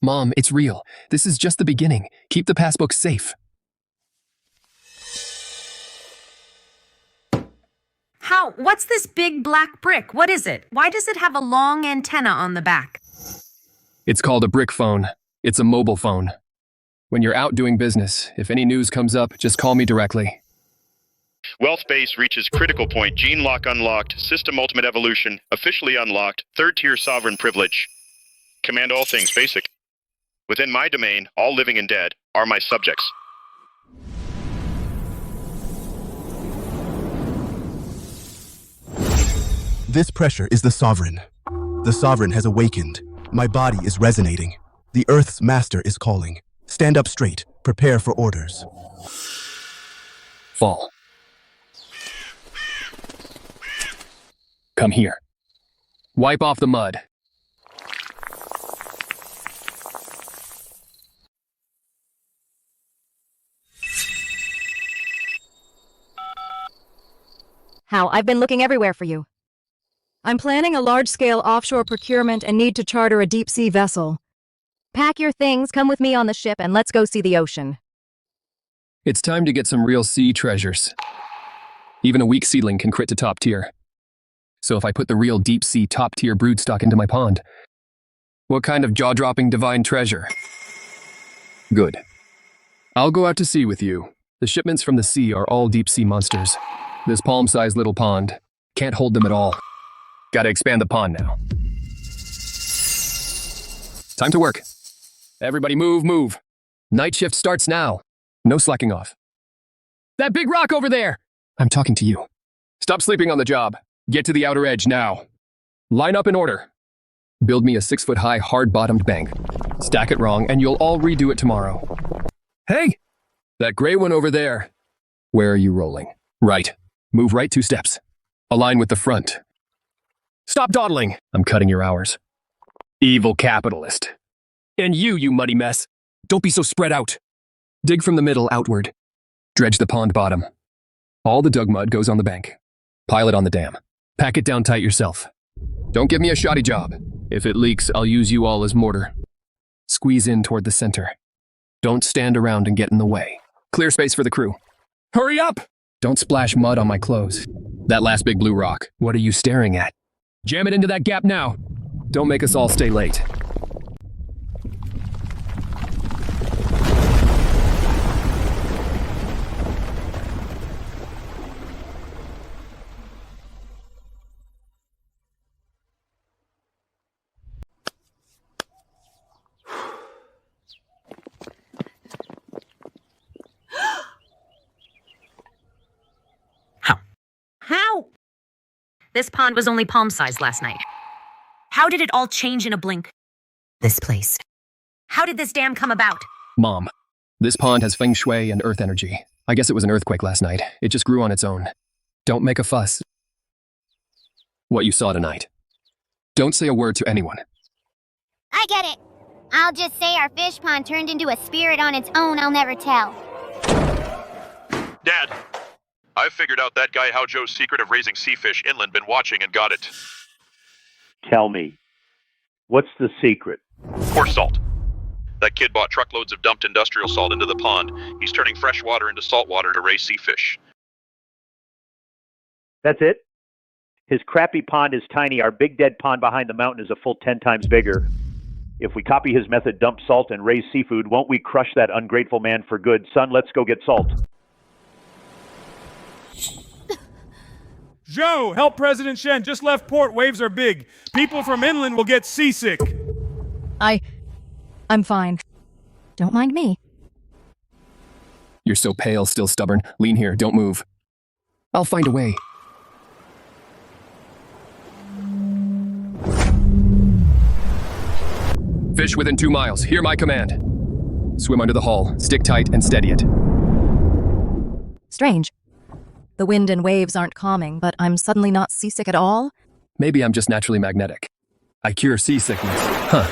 Mom, it's real. This is just the beginning. Keep the passbook safe. What's this big black brick? What is it? Why does it have a long antenna on the back? It's called a brick phone. It's a mobile phone. When you're out doing business, if any news comes up, just call me directly. Wealth base reaches critical point. Gene lock unlocked. System ultimate evolution. Officially unlocked. Third tier sovereign privilege. Command all things basic. Within my domain, all living and dead are my subjects. This pressure is the sovereign. The sovereign has awakened. My body is resonating. The Earth's master is calling. Stand up straight. Prepare for orders. Fall. Come here. Wipe off the mud. How? I've been looking everywhere for you. I'm planning a large-scale offshore procurement and need to charter a deep-sea vessel. Pack your things, come with me on the ship, and let's go see the ocean. It's time to get some real sea treasures. Even a weak seedling can crit to top tier. So if I put the real deep-sea top-tier broodstock into my pond, what kind of jaw-dropping divine treasure? Good. I'll go out to sea with you. The shipments from the sea are all deep-sea monsters. This palm-sized little pond can't hold them at all. Gotta expand the pond now. Time to work. Everybody move. Night shift starts now. No slacking off. That big rock over there! I'm talking to you. Stop sleeping on the job. Get to the outer edge now. Line up in order. Build me a 6-foot-high, hard-bottomed bank. Stack it wrong, and you'll all redo it tomorrow. Hey! That gray one over there. Where are you rolling? Right. Move right 2 steps. Align with the front. Stop dawdling. I'm cutting your hours. Evil capitalist. And you muddy mess. Don't be so spread out. Dig from the middle outward. Dredge the pond bottom. All the dug mud goes on the bank. Pile it on the dam. Pack it down tight yourself. Don't give me a shoddy job. If it leaks, I'll use you all as mortar. Squeeze in toward the center. Don't stand around and get in the way. Clear space for the crew. Hurry up! Don't splash mud on my clothes. That last big blue rock, what are you staring at? Jam it into that gap now. Don't make us all stay late. How? This pond was only palm-sized last night. How did it all change in a blink? This place. How did this dam come about? Mom, this pond has feng shui and earth energy. I guess it was an earthquake last night. It just grew on its own. Don't make a fuss. What you saw tonight. Don't say a word to anyone. I get it. I'll just say our fish pond turned into a spirit on its own. I'll never tell. Dad, I've figured out that guy How Joe's secret of raising sea fish inland, been watching and got it. Tell me, what's the secret? Coarse salt. That kid bought truckloads of dumped industrial salt into the pond. He's turning fresh water into salt water to raise sea fish. That's it? His crappy pond is tiny. Our big dead pond behind the mountain is a full 10 times bigger. If we copy his method, dump salt and raise seafood, won't we crush that ungrateful man for good? Son, let's go get salt. Joe, help President Shen. Just left port. Waves are big. People from inland will get seasick. I'm fine. Don't mind me. You're so pale, still stubborn. Lean here, don't move. I'll find a way. Fish within 2 miles. Hear my command. Swim under the hull. Stick tight and steady it. Strange. The wind and waves aren't calming, but I'm suddenly not seasick at all. Maybe I'm just naturally magnetic. I cure seasickness. Huh.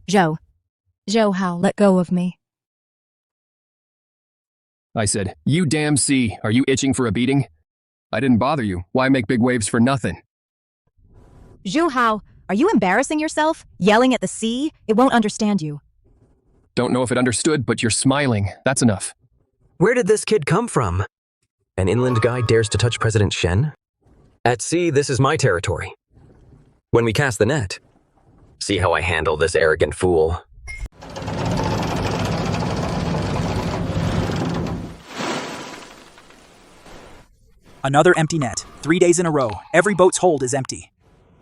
Joe Howe, let go of me. I said, you damn sea, are you itching for a beating? I didn't bother you. Why make big waves for nothing? Zhu Hao, are you embarrassing yourself? Yelling at the sea? It won't understand you. Don't know if it understood, but you're smiling. That's enough. Where did this kid come from? An inland guy dares to touch President Shen? At sea, this is my territory. When we cast the net, see how I handle this arrogant fool. Another empty net. 3 days in a row. Every boat's hold is empty.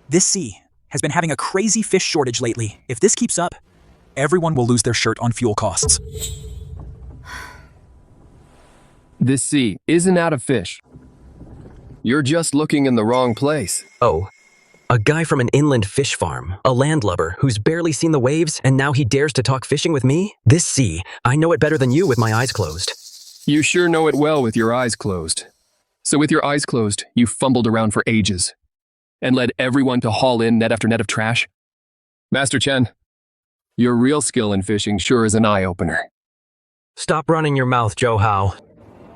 This sea has been having a crazy fish shortage lately. If this keeps up, everyone will lose their shirt on fuel costs. This sea isn't out of fish. You're just looking in the wrong place. Oh, a guy from an inland fish farm, a landlubber who's barely seen the waves, and now he dares to talk fishing with me? This sea, I know it better than you with my eyes closed. You sure know it well with your eyes closed. So with your eyes closed, you fumbled around for ages and led everyone to haul in net after net of trash. Master Chen, your real skill in fishing sure is an eye-opener. Stop running your mouth, Joe Howe.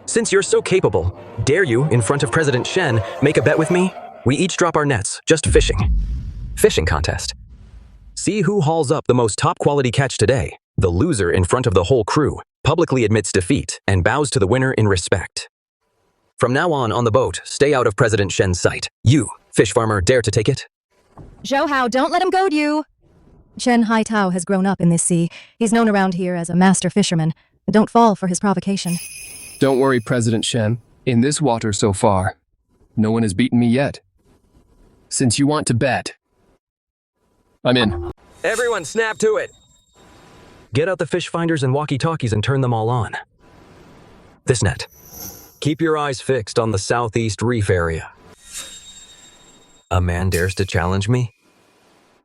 Since you're so capable, dare you, in front of President Shen, make a bet with me? We each drop our nets, just fishing. Fishing contest. See who hauls up the most top-quality catch today. The loser in front of the whole crew publicly admits defeat and bows to the winner in respect. From now on the boat, stay out of President Shen's sight. You, fish farmer, dare to take it? Zhou Hao, don't let him goad you. Chen Haitao has grown up in this sea. He's known around here as a master fisherman. Don't fall for his provocation. Don't worry, President Shen. In this water so far, no one has beaten me yet. Since you want to bet, I'm in. Everyone snap to it! Get out the fish finders and walkie-talkies and turn them all on. This net. Keep your eyes fixed on the southeast reef area. A man dares to challenge me?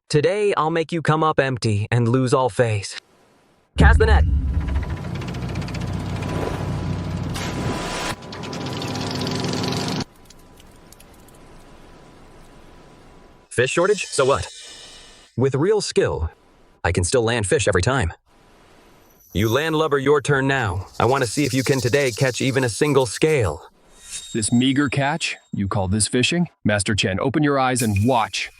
Today, I'll make you come up empty and lose all face. Cast the net! Fish shortage? So what? With real skill, I can still land fish every time. You landlubber, your turn now. I want to see if you can today catch even a single scale. This meager catch? You call this fishing? Master Chen, open your eyes and watch.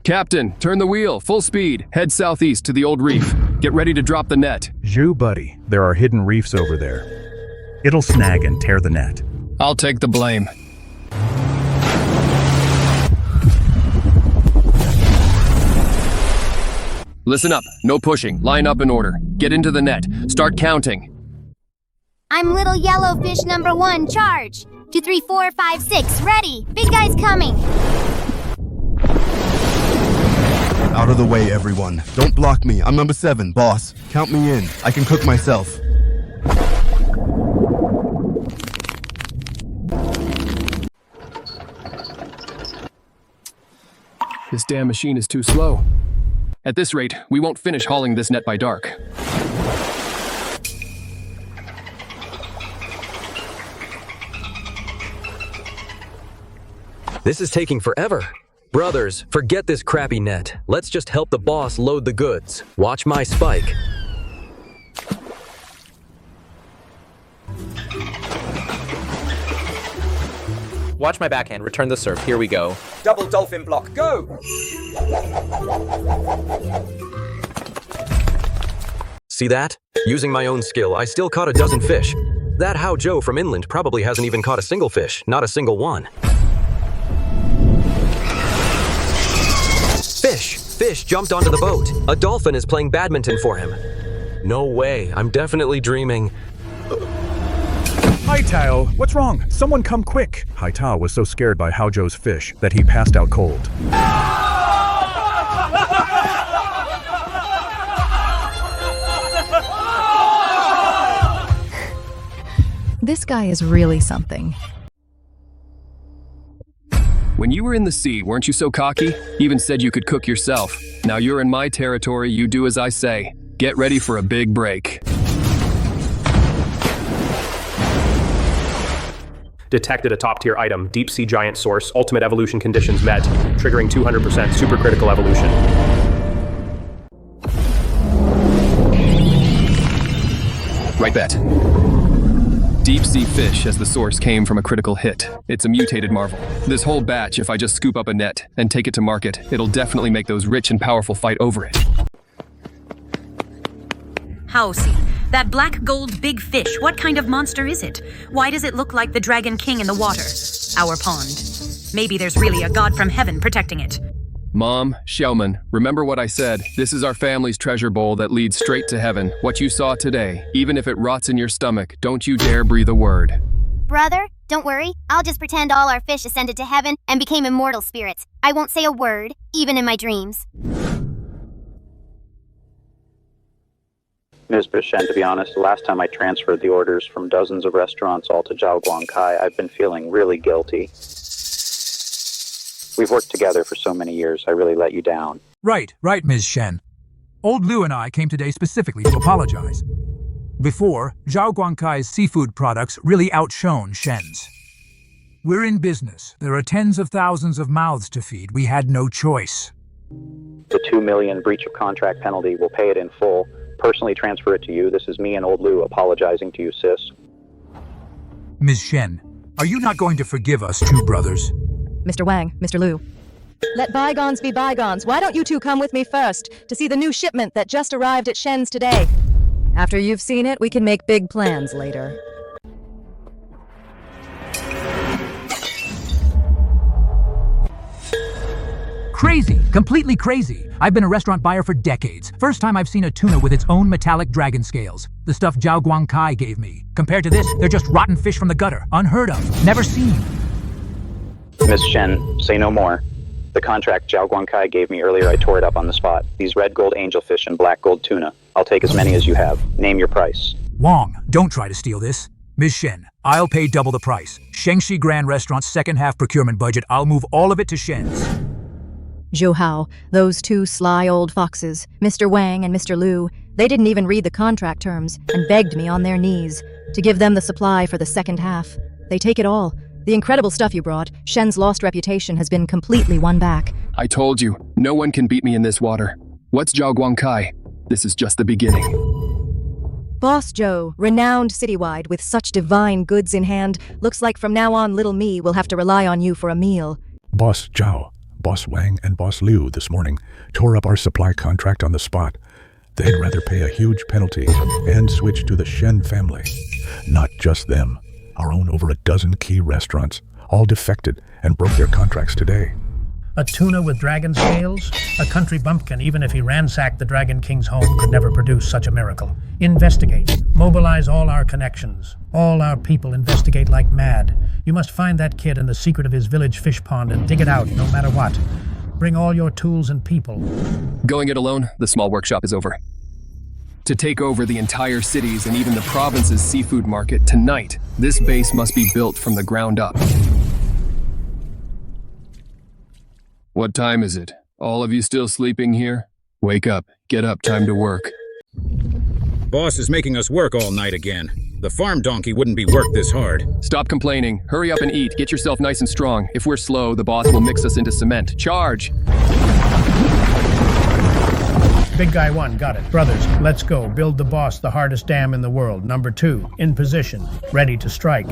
Captain, turn the wheel, full speed. Head southeast to the old reef. Get ready to drop the net. Zhu, buddy, there are hidden reefs over there. It'll snag and tear the net. I'll take the blame. Listen up, no pushing. Line up in order. Get into the net. Start counting. I'm little yellow fish number 1, charge. 2, 3, 4, 5, 6, ready. Big guy's coming. Out of the way, everyone. Don't block me. I'm number 7, boss. Count me in. I can cook myself. This damn machine is too slow. At this rate, we won't finish hauling this net by dark. This is taking forever. Brothers, forget this crappy net. Let's just help the boss load the goods. Watch my spike. Watch my backhand. Return the serve. Here we go. Double dolphin block. Go! See that? Using my own skill, I still caught a dozen fish. That Hao Joe from inland probably hasn't even caught a single fish. Not a single one. Fish jumped onto the boat. A dolphin is playing badminton for him. No way. I'm definitely dreaming. Haitao, what's wrong? Someone come quick. Haitao was so scared by Haozhou's fish that he passed out cold. This guy is really something. When you were in the sea, weren't you so cocky? Even said you could cook yourself. Now you're in my territory, you do as I say. Get ready for a big break. Detected a top-tier item, deep sea giant source, ultimate evolution conditions met, triggering 200% supercritical evolution. Right bet. Deep sea fish as the source came from a critical hit. It's a mutated marvel. This whole batch, if I just scoop up a net and take it to market, it'll definitely make those rich and powerful fight over it. Howsey, that black gold big fish, what kind of monster is it? Why does it look like the Dragon King in the water? Our pond. Maybe there's really a god from heaven protecting it. Mom, Xiaoman, remember what I said. This is our family's treasure bowl that leads straight to heaven. What you saw today, even if it rots in your stomach, don't you dare breathe a word. Brother, don't worry. I'll just pretend all our fish ascended to heaven and became immortal spirits. I won't say a word, even in my dreams. Ms. Bishen, to be honest, the last time I transferred the orders from dozens of restaurants all to Zhao Guangcai, I've been feeling really guilty. We've worked together for so many years, I really let you down. Right, Ms. Shen. Old Liu and I came today specifically to apologize. Before, Zhao Guangcai's seafood products really outshone Shen's. We're in business. There are tens of thousands of mouths to feed. We had no choice. The $2 million breach of contract penalty, will pay it in full. Personally transfer it to you. This is me and Old Liu apologizing to you, sis. Ms. Shen, are you not going to forgive us two brothers? Mr. Wang, Mr. Liu. Let bygones be bygones. Why don't you two come with me first to see the new shipment that just arrived at Shen's today? After you've seen it, we can make big plans later. Crazy, completely crazy. I've been a restaurant buyer for decades. First time I've seen a tuna with its own metallic dragon scales. The stuff Zhao Guangcai gave me. Compared to this, they're just rotten fish from the gutter. Unheard of. Never seen. Miss Shen, say no more. The contract Zhao Guangcai gave me earlier, I tore it up on the spot. These red gold angelfish and black gold tuna. I'll take as many as you have. Name your price. Wong, don't try to steal this. Ms. Shen, I'll pay double the price. Shengxi Grand Restaurant's second half procurement budget, I'll move all of it to Shen's. Zhou Hao, those two sly old foxes, Mr. Wang and Mr. Liu, they didn't even read the contract terms and begged me on their knees to give them the supply for the second half. They take it all. The incredible stuff you brought, Shen's lost reputation has been completely won back. I told you, no one can beat me in this water. What's Zhao Guangcai? This is just the beginning. Boss Joe, renowned citywide with such divine goods in hand, looks like from now on little me will have to rely on you for a meal. Boss Zhao, Boss Wang, and Boss Liu this morning tore up our supply contract on the spot. They'd rather pay a huge penalty and switch to the Shen family. Not just them. Our own over a dozen key restaurants, all defected and broke their contracts today. A tuna with dragon scales? A country bumpkin, even if he ransacked the Dragon King's home, could never produce such a miracle. Investigate. Mobilize all our connections. All our people investigate like mad. You must find that kid and the secret of his village fish pond and dig it out no matter what. Bring all your tools and people. Going it alone, the small workshop is over. To take over the entire city's and even the province's seafood market tonight, this base must be built from the ground up. What time is it? All of you still sleeping here? Wake up, get up, time to work. Boss is making us work all night again. The farm donkey wouldn't be worked this hard. Stop complaining. Hurry up and eat. Get yourself nice and strong. If we're slow, the boss will mix us into cement. Charge! Big guy 1, got it. Brothers, let's go. Build the boss the hardest dam in the world. Number 2, in position, ready to strike.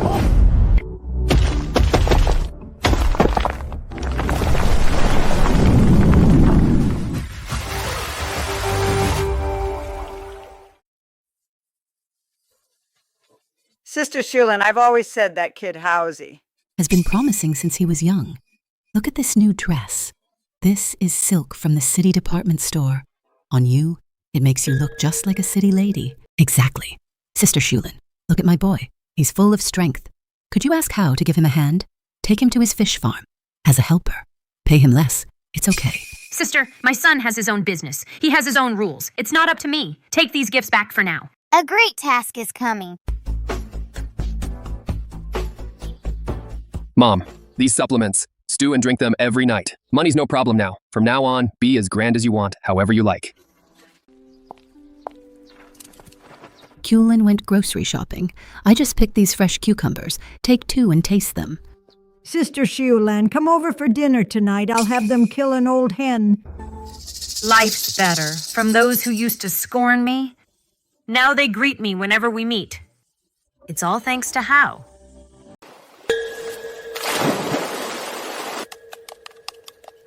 Sister Shulin, I've always said that kid Howsey has been promising since he was young. Look at this new dress. This is silk from the city department store. On you, it makes you look just like a city lady. Exactly. Sister Shulin, Look at my boy. He's full of strength. Could you ask How to give him a hand? Take him to his fish farm. As a helper. Pay him less. It's okay. Sister, my son has his own business. He has his own rules. It's not up to me. Take these gifts back for now. A great task is coming. Mom, these supplements. Stew and drink them every night. Money's no problem now. From now on, be as grand as you want, however you like. Kulin went grocery shopping. I just picked these fresh cucumbers. Take 2 and taste them. Sister Shiulan, come over for dinner tonight. I'll have them kill an old hen. Life's better from those who used to scorn me. Now they greet me whenever we meet. It's all thanks to How.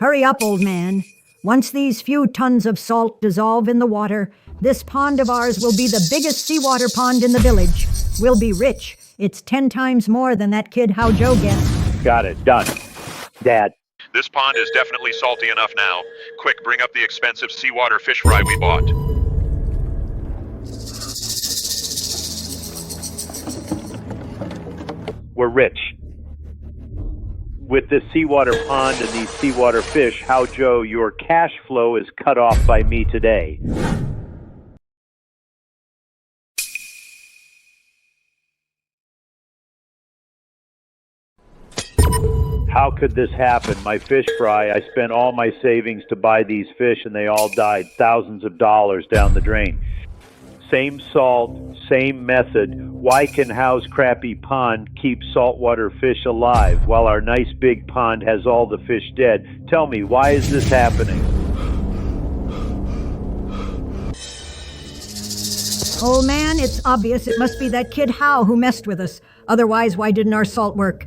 Hurry up, old man. Once these few tons of salt dissolve in the water, this pond of ours will be the biggest seawater pond in the village. We'll be rich. It's 10 times more than that kid How Joe gets. Got it. Done. Dad. This pond is definitely salty enough now. Quick, bring up the expensive seawater fish fry we bought. We're rich. With this seawater pond and these seawater fish, How Joe, your cash flow is cut off by me today. How could this happen? My fish fry, I spent all my savings to buy these fish and they all died. Thousands of dollars down the drain. Same salt, same method. Why can How's crappy pond keep saltwater fish alive while our nice big pond has all the fish dead? Tell me, why is this happening? Old man, it's obvious it must be that kid How who messed with us. Otherwise, why didn't our salt work?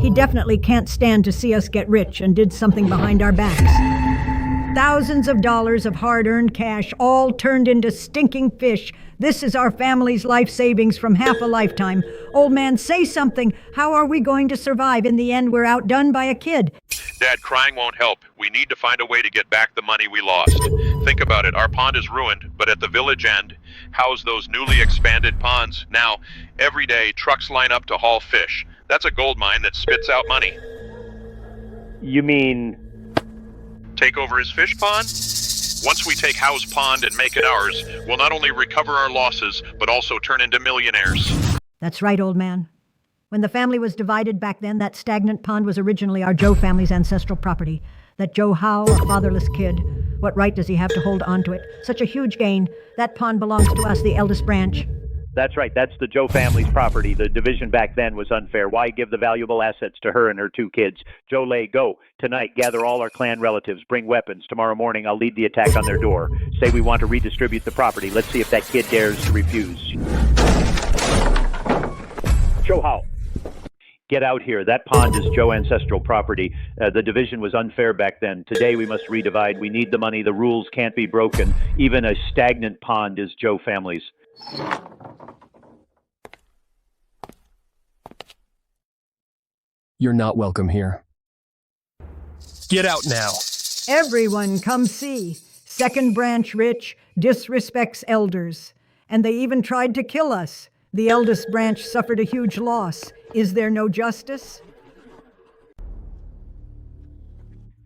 He definitely can't stand to see us get rich and did something behind our backs. Thousands of dollars of hard-earned cash, all turned into stinking fish. This is our family's life savings from half a lifetime. Old man, say something. How are we going to survive? In the end, we're outdone by a kid. Dad, crying won't help. We need to find a way to get back the money we lost. Think about it. Our pond is ruined, but at the village end, house those newly expanded ponds. Now, every day, trucks line up to haul fish. That's a gold mine that spits out money. You mean... take over his fish pond? Once we take How's pond and make it ours, we'll not only recover our losses, but also turn into millionaires. That's right, old man. When the family was divided back then, that stagnant pond was originally our Joe family's ancestral property. That Joe How, a fatherless kid, what right does he have to hold on to it? Such a huge gain. That pond belongs to us, the eldest branch. That's right. That's the Joe family's property. The division back then was unfair. Why give the valuable assets to her and her 2 kids? Joe Lay, go. Tonight, gather all our clan relatives. Bring weapons. Tomorrow morning, I'll lead the attack on their door. Say we want to redistribute the property. Let's see if that kid dares to refuse. Joe How. Get out here. That pond is Joe ancestral property. The division was unfair back then. Today we must redivide. We need the money. The rules can't be broken. Even a stagnant pond is Joe family's. You're not welcome here. Get out now. Everyone come see. Second branch rich, disrespects elders. And they even tried to kill us. The eldest branch suffered a huge loss. Is there no justice?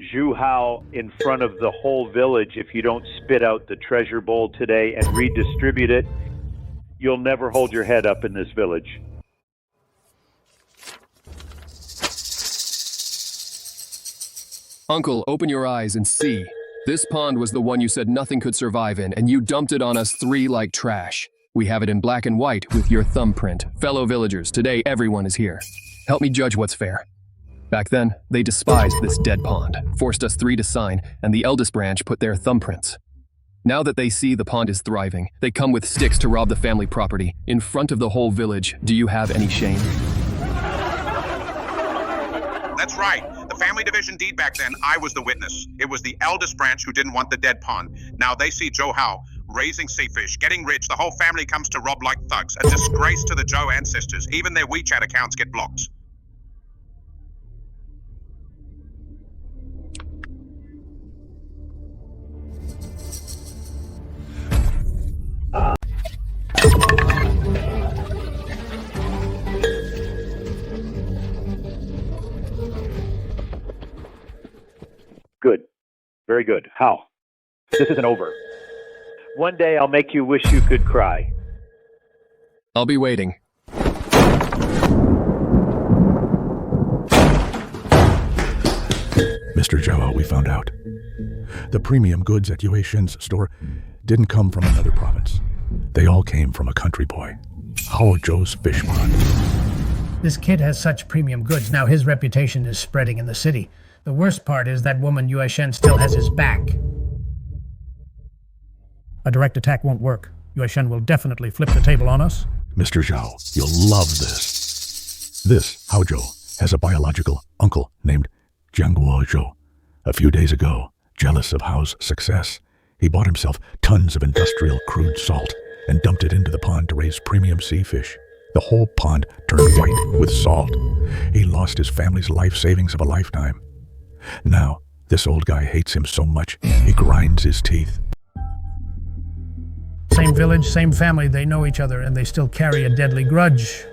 Zhu Hao in front of the whole village. If you don't spit out the treasure bowl today and redistribute it, you'll never hold your head up in this village. Uncle, open your eyes and see. This pond was the one you said nothing could survive in, and you dumped it on us 3 like trash. We have it in black and white with your thumbprint. Fellow villagers, today everyone is here. Help me judge what's fair. Back then, they despised this dead pond, forced us 3 to sign, and the eldest branch put their thumbprints. Now that they see the pond is thriving, they come with sticks to rob the family property. In front of the whole village, do you have any shame? That's right. The family division deed back then, I was the witness. It was the eldest branch who didn't want the dead pond. Now they see Joe How raising sea fish, getting rich. The whole family comes to rob like thugs. A disgrace to the Joe ancestors. Even their WeChat accounts get blocked. Very good. How? This isn't over. One day I'll make you wish you could cry. I'll be waiting. Mr. Zhao, we found out. The premium goods at Yue Shen's store didn't come from another province. They all came from a country boy, Hao Zhou's fish pond. This kid has such premium goods, now his reputation is spreading in the city. The worst part is that woman Yue Shen still has his back. A direct attack won't work. Yue Shen will definitely flip the table on us. Mr. Zhao, you'll love this. This Hao Zhou has a biological uncle named Jianguo Zhou. A few days ago, jealous of Hao's success, he bought himself tons of industrial crude salt and dumped it into the pond to raise premium sea fish. The whole pond turned white with salt. He lost his family's life savings of a lifetime. Now, this old guy hates him so much, he grinds his teeth. Same village, same family, they know each other, and they still carry a deadly grudge.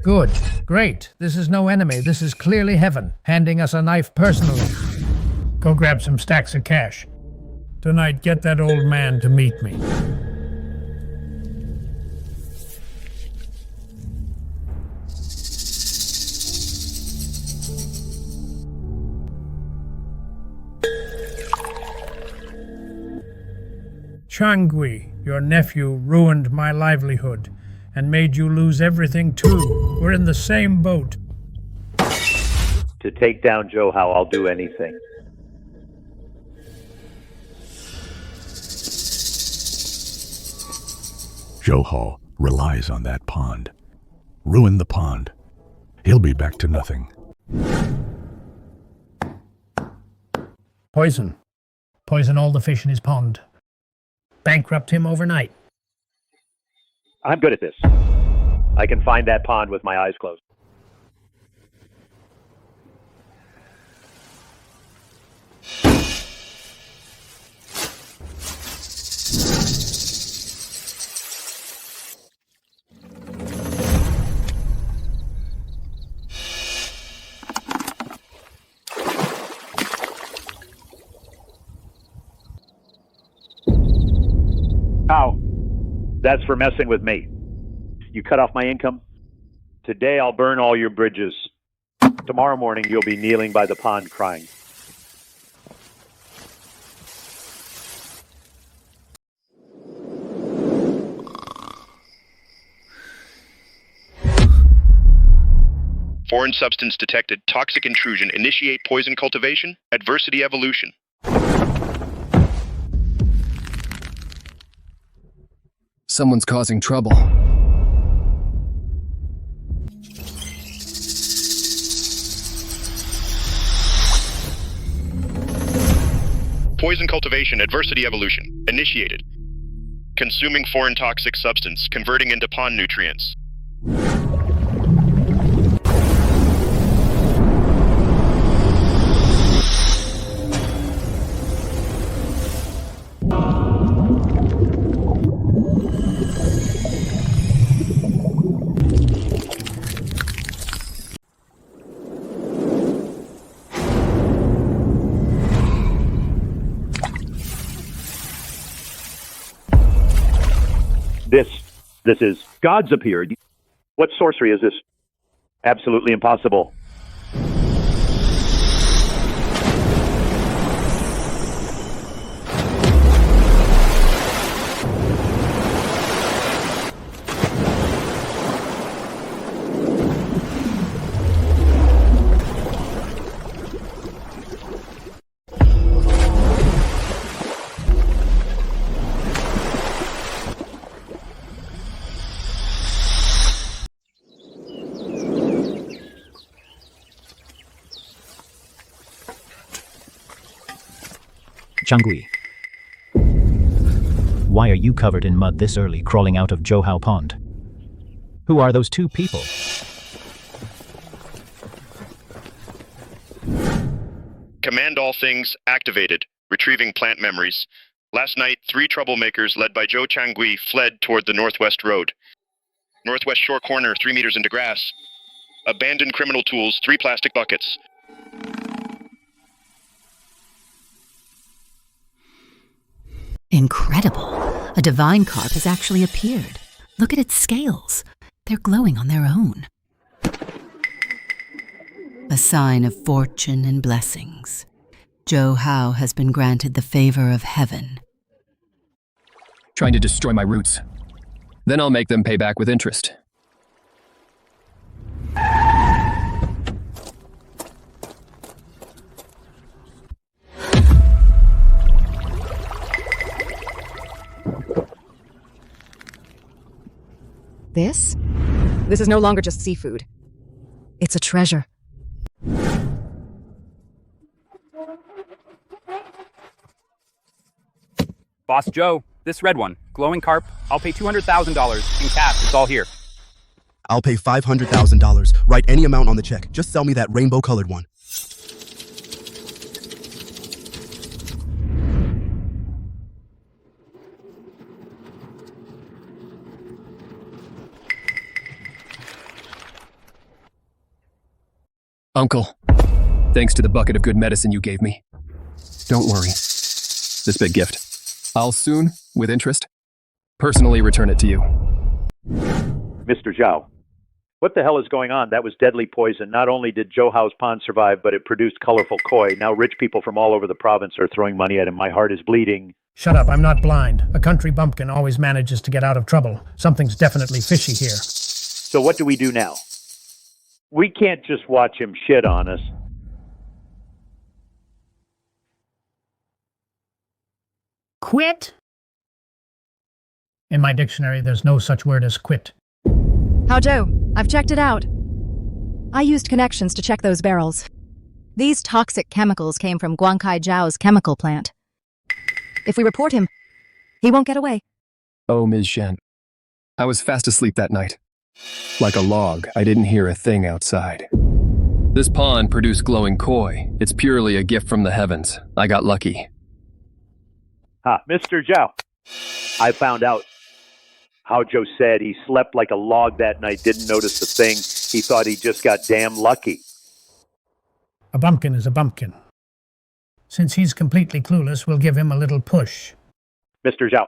Good. Great. This is no enemy. This is clearly heaven, handing us a knife personally. Go grab some stacks of cash. Tonight, get that old man to meet me. Changui, your nephew ruined my livelihood and made you lose everything too. We're in the same boat. To take down Zhou Hao, I'll do anything. Zhou Hao relies on that pond. Ruin the pond. He'll be back to nothing. Poison. Poison all the fish in his pond. Bankrupt him overnight. I'm good at this. I can find that pond with my eyes closed. How? That's for messing with me. You cut off my income? Today I'll burn all your bridges. Tomorrow morning you'll be kneeling by the pond crying. Foreign substance detected. Toxic intrusion. Initiate poison cultivation. Adversity evolution. Someone's causing trouble. Poison cultivation. Adversity evolution. Initiated. Consuming foreign toxic substance. Converting into pond nutrients. This is gods appeared. What sorcery is this? Absolutely impossible. Changui, why are you covered in mud this early, crawling out of Zhou Hao Pond? Who are those two people? Command all things activated. Retrieving plant memories. Last night, 3 troublemakers led by Zhou Changui fled toward the northwest road. Northwest shore corner, 3 meters into grass. Abandoned criminal tools, 3 plastic buckets. Incredible. A divine carp has actually appeared. Look at its scales. They're glowing on their own. A sign of fortune and blessings. Zhou Hao has been granted the favor of heaven. Trying to destroy my roots. Then I'll make them pay back with interest. This? This is no longer just seafood. It's a treasure. Boss Joe, this red one, glowing carp, I'll pay $200,000 in cash. It's all here. I'll pay $500,000. Write any amount on the check. Just sell me that rainbow-colored one. Uncle, thanks to the bucket of good medicine you gave me. Don't worry. This big gift. I'll soon, with interest, personally return it to you. Mr. Zhao, what the hell is going on? That was deadly poison. Not only did Zhou Hao's pond survive, but it produced colorful koi. Now rich people from all over the province are throwing money at him. My heart is bleeding. Shut up, I'm not blind. A country bumpkin always manages to get out of trouble. Something's definitely fishy here. So what do we do now? We can't just watch him shit on us. Quit? In my dictionary, there's no such word as quit. How Joe, I've checked it out. I used connections to check those barrels. These toxic chemicals came from Guangkai Zhao's chemical plant. If we report him, he won't get away. Oh, Ms. Shen. I was fast asleep that night. Like a log, I didn't hear a thing outside. This pond produced glowing koi. It's purely a gift from the heavens. I got lucky. Mr. Zhao, I found out how Joe said he slept like a log that night, didn't notice a thing. He thought he just got damn lucky. A bumpkin is a bumpkin. Since he's completely clueless, we'll give him a little push. Mr. Zhao,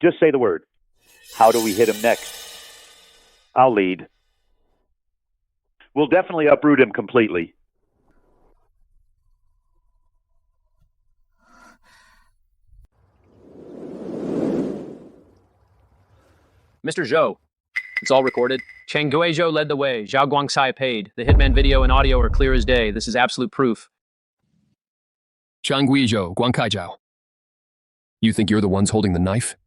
just say the word. How do we hit him next? I'll lead. We'll definitely uproot him completely. Mr. Zhou, it's all recorded. Cheng Guizhou led the way. Zhao Guangcai paid. The hitman video and audio are clear as day. This is absolute proof. Cheng Guizhou, Guangcai Zhao. You think you're the ones holding the knife?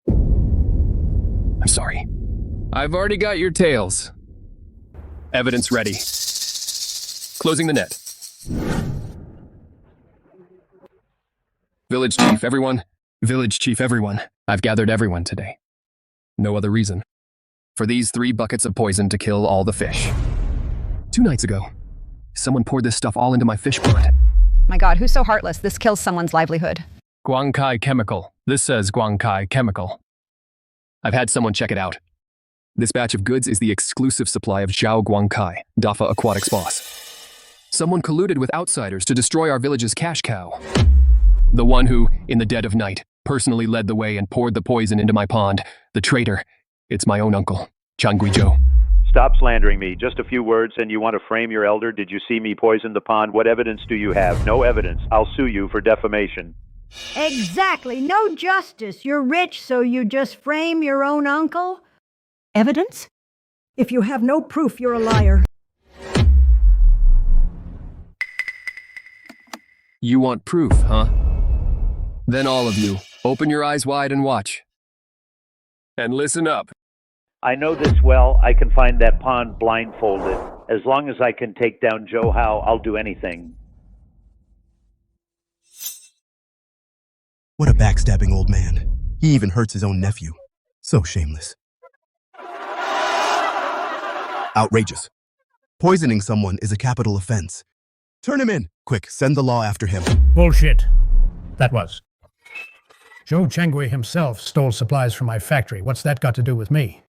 I'm sorry. I've already got your tails. Evidence ready. Closing the net. Village chief, everyone. Village chief, everyone. I've gathered everyone today. No other reason. For these 3 buckets of poison to kill all the fish. 2 nights ago, someone poured this stuff all into my fish pond. My God, who's so heartless? This kills someone's livelihood. Guangcai Chemical. This says Guangcai Chemical. I've had someone check it out. This batch of goods is the exclusive supply of Zhao Guangcai, Dafa Aquatics boss. Someone colluded with outsiders to destroy our village's cash cow. The one who, in the dead of night, personally led the way and poured the poison into my pond. The traitor. It's my own uncle, Cheng Guizhou. Stop slandering me. Just a few words and you want to frame your elder? Did you see me poison the pond? What evidence do you have? No evidence. I'll sue you for defamation. Exactly. No justice. You're rich, so you just frame your own uncle? Evidence? If you have no proof, you're a liar. You want proof, huh? Then all of you, open your eyes wide and watch. And listen up. I know this well. I can find that pond blindfolded. As long as I can take down Zhou Hao, I'll do anything. What a backstabbing old man. He even hurts his own nephew. So shameless. Outrageous. Poisoning someone is a capital offense. Turn him in. Quick, send the law after him. Bullshit. That was. Zhou Chengui himself stole supplies from my factory. What's that got to do with me?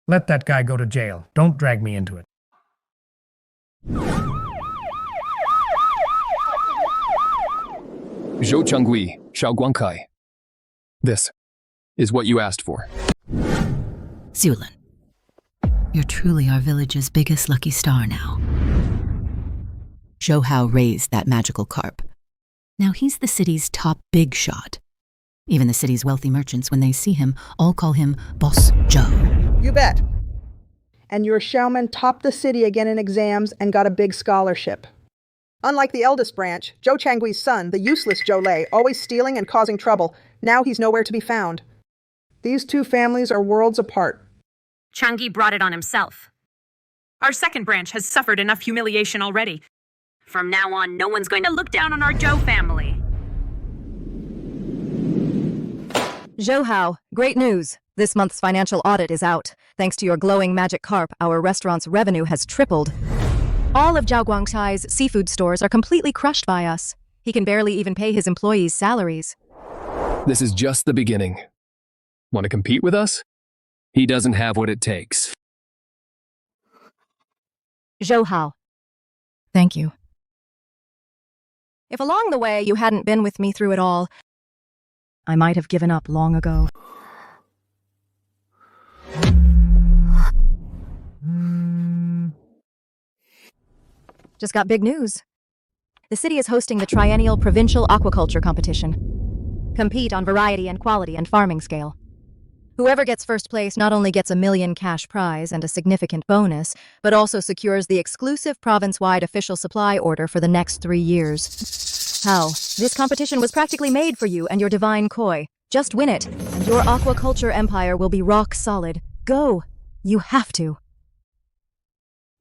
Let that guy go to jail. Don't drag me into it. Zhou Chengui, Xiao Guangcai. This is what you asked for. Zulin, you're truly our village's biggest lucky star now. Zhou Hao raised that magical carp. Now he's the city's top big shot. Even the city's wealthy merchants, when they see him, all call him Boss Zhou. You bet. And your Xiaoman topped the city again in exams and got a big scholarship. Unlike the eldest branch, Zhou Changgui's son, the useless Zhou Lei, always stealing and causing trouble, now he's nowhere to be found. These two families are worlds apart. Changui brought it on himself. Our second branch has suffered enough humiliation already. From now on, no one's going to look down on our Zhou family. Zhou Hao, great news. This month's financial audit is out. Thanks to your glowing magic carp, our restaurant's revenue has tripled. All of Zhao Guangcai's seafood stores are completely crushed by us. He can barely even pay his employees' salaries. This is just the beginning. Want to compete with us? He doesn't have what it takes. Zhou Hao, thank you. If along the way you hadn't been with me through it all, I might have given up long ago. Just got big news. The city is hosting the triennial provincial aquaculture competition. Compete on variety and quality and farming scale. Whoever gets first place not only gets $1 million cash prize and a significant bonus, but also secures the exclusive province-wide official supply order for the next 3 years. Hao, this competition was practically made for you and your divine koi. Just win it, and your aquaculture empire will be rock solid. Go! You have to.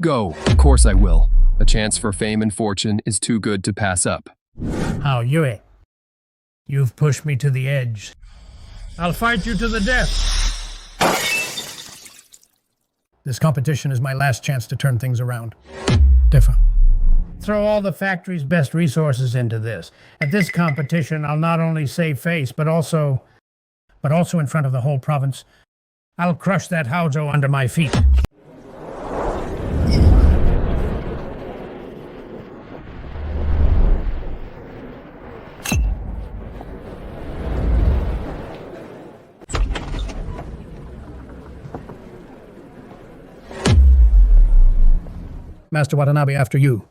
Go. Of course I will. A chance for fame and fortune is too good to pass up. Hao Yue, you've pushed me to the edge. I'll fight you to the death. This competition is my last chance to turn things around. Diffa, throw all the factory's best resources into this. At this competition, I'll not only save face, but also in front of the whole province. I'll crush that Haozhou under my feet. Master Watanabe, after you.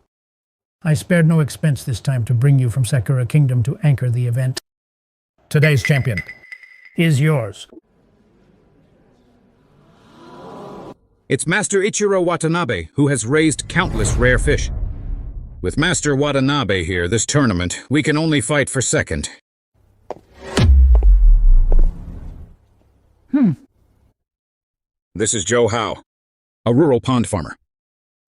I spared no expense this time to bring you from Sakura Kingdom to anchor the event. Today's champion is yours. It's Master Ichiro Watanabe, who has raised countless rare fish. With Master Watanabe here, this tournament, we can only fight for second. This is Zhou Hao, a rural pond farmer.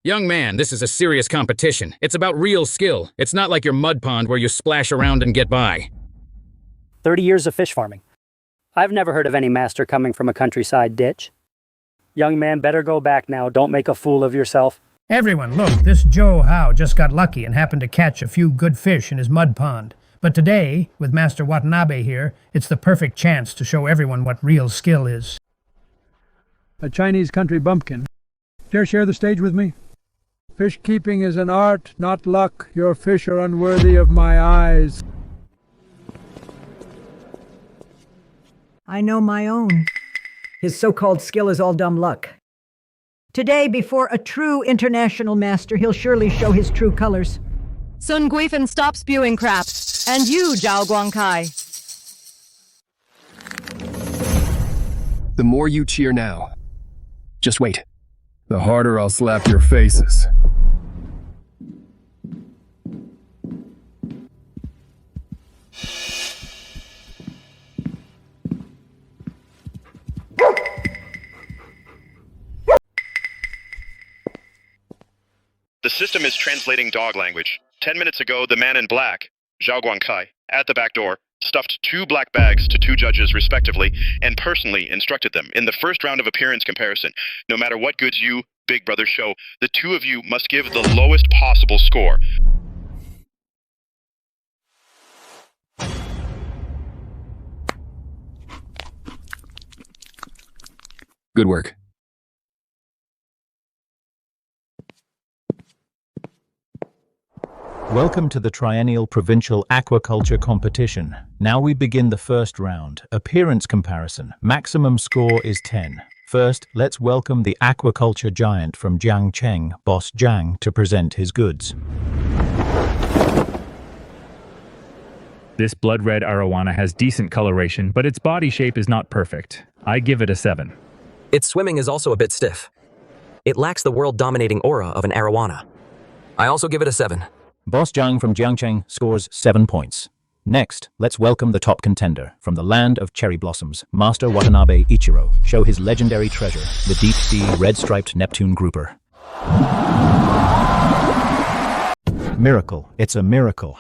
Young man, this is a serious competition. It's about real skill. It's not like your mud pond where you splash around and get by. 30 years of fish farming. I've never heard of any master coming from a countryside ditch. Young man, better go back now. Don't make a fool of yourself. Everyone, look, this Zhou Hao just got lucky and happened to catch a few good fish in his mud pond. But today, with Master Watanabe here, it's the perfect chance to show everyone what real skill is. A Chinese country bumpkin. Dare share the stage with me? Fish keeping is an art, not luck. Your fish are unworthy of my eyes. I know my own. His so-called skill is all dumb luck. Today, before a true international master, he'll surely show his true colors. Sun Guifan, stop spewing crap. And you, Zhao Guangcai. The more you cheer now, just wait. The harder I'll slap your faces. The system is translating dog language. 10 minutes ago, the man in black, Zhao Guangcai, at the back door, stuffed 2 black bags to 2 judges respectively, and personally instructed them in the first round of appearance comparison. No matter what goods you, Big Brother, show, the 2 of you must give the lowest possible score. Good work. Welcome to the Triennial Provincial Aquaculture Competition. Now we begin the first round. Appearance comparison. Maximum score is 10. First, let's welcome the aquaculture giant from Jiangcheng, Boss Zhang, to present his goods. This blood red arowana has decent coloration, but its body shape is not perfect. I give it a 7. Its swimming is also a bit stiff. It lacks the world-dominating aura of an arowana. I also give it a 7. Boss Zhang from Jiangcheng scores 7 points. Next, let's welcome the top contender from the land of cherry blossoms, Master Watanabe Ichiro. Show his legendary treasure, the deep sea red-striped Neptune grouper. Miracle. It's a miracle.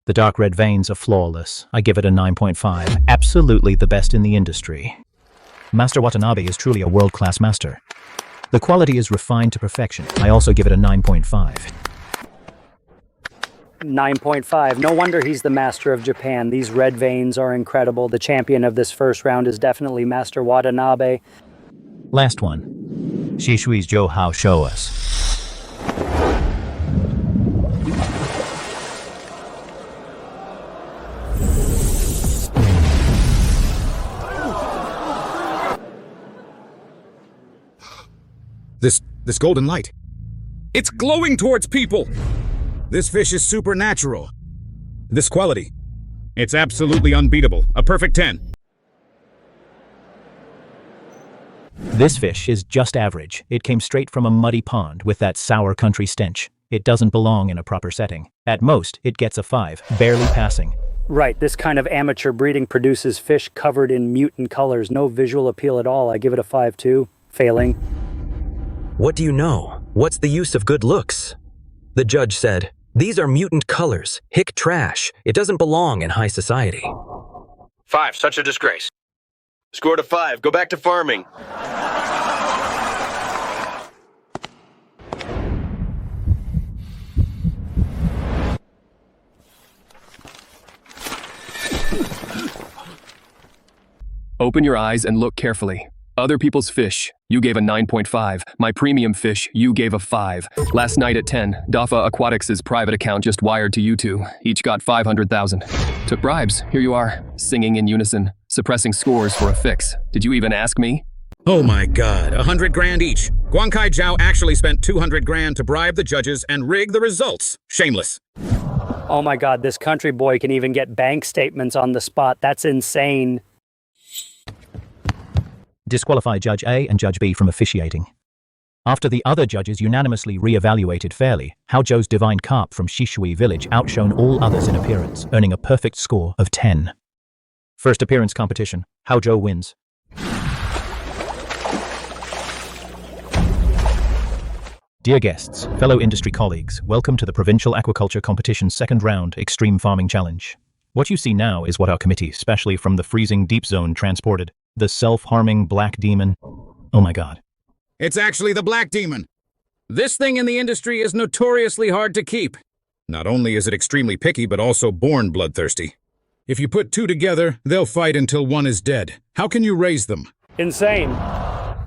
The dark red veins are flawless. I give it a 9.5. Absolutely the best in the industry. Master Watanabe is truly a world-class master. The quality is refined to perfection. I also give it a 9.5. 9.5. No wonder he's the master of Japan. These red veins are incredible. The champion of this first round is definitely Master Watanabe. Last one. Shishui's Zhou Hao show us. This golden light. It's glowing towards people! This fish is supernatural. This quality. It's absolutely unbeatable. A perfect 10. This fish is just average. It came straight from a muddy pond with that sour country stench. It doesn't belong in a proper setting. At most, it gets a 5, barely passing. Right, this kind of amateur breeding produces fish covered in mutant colors. No visual appeal at all. I give it a 5 too. Failing. What do you know? What's the use of good looks? The judge said, "These are mutant colors. Hick trash. It doesn't belong in high society." 5, such a disgrace. Scored a 5. Go back to farming. Open your eyes and look carefully. Other people's fish, you gave a 9.5. My premium fish, you gave a 5. Last night at 10, Dafa Aquatics' private account just wired to you two. Each got 500,000. Took bribes. Here you are, singing in unison, suppressing scores for a fix. Did you even ask me? Oh my god, 100 grand each. Guangkai Zhao actually spent 200 grand to bribe the judges and rig the results. Shameless. Oh my god, this country boy can even get bank statements on the spot. That's insane. Disqualify Judge A and Judge B from officiating. After the other judges unanimously re-evaluated fairly, Hao Zhou's divine carp from Shishui village outshone all others in appearance, earning a perfect score of 10. First appearance competition, Hao Zhou wins. Dear guests, fellow industry colleagues, welcome to the Provincial Aquaculture Competition's second round Extreme Farming Challenge. What you see now is what our committee, specially from the freezing deep zone, transported. The self-harming black demon. Oh my god. It's actually the black demon. This thing in the industry is notoriously hard to keep. Not only is it extremely picky, but also born bloodthirsty. If you put two together, they'll fight until one is dead. How can you raise them? Insane.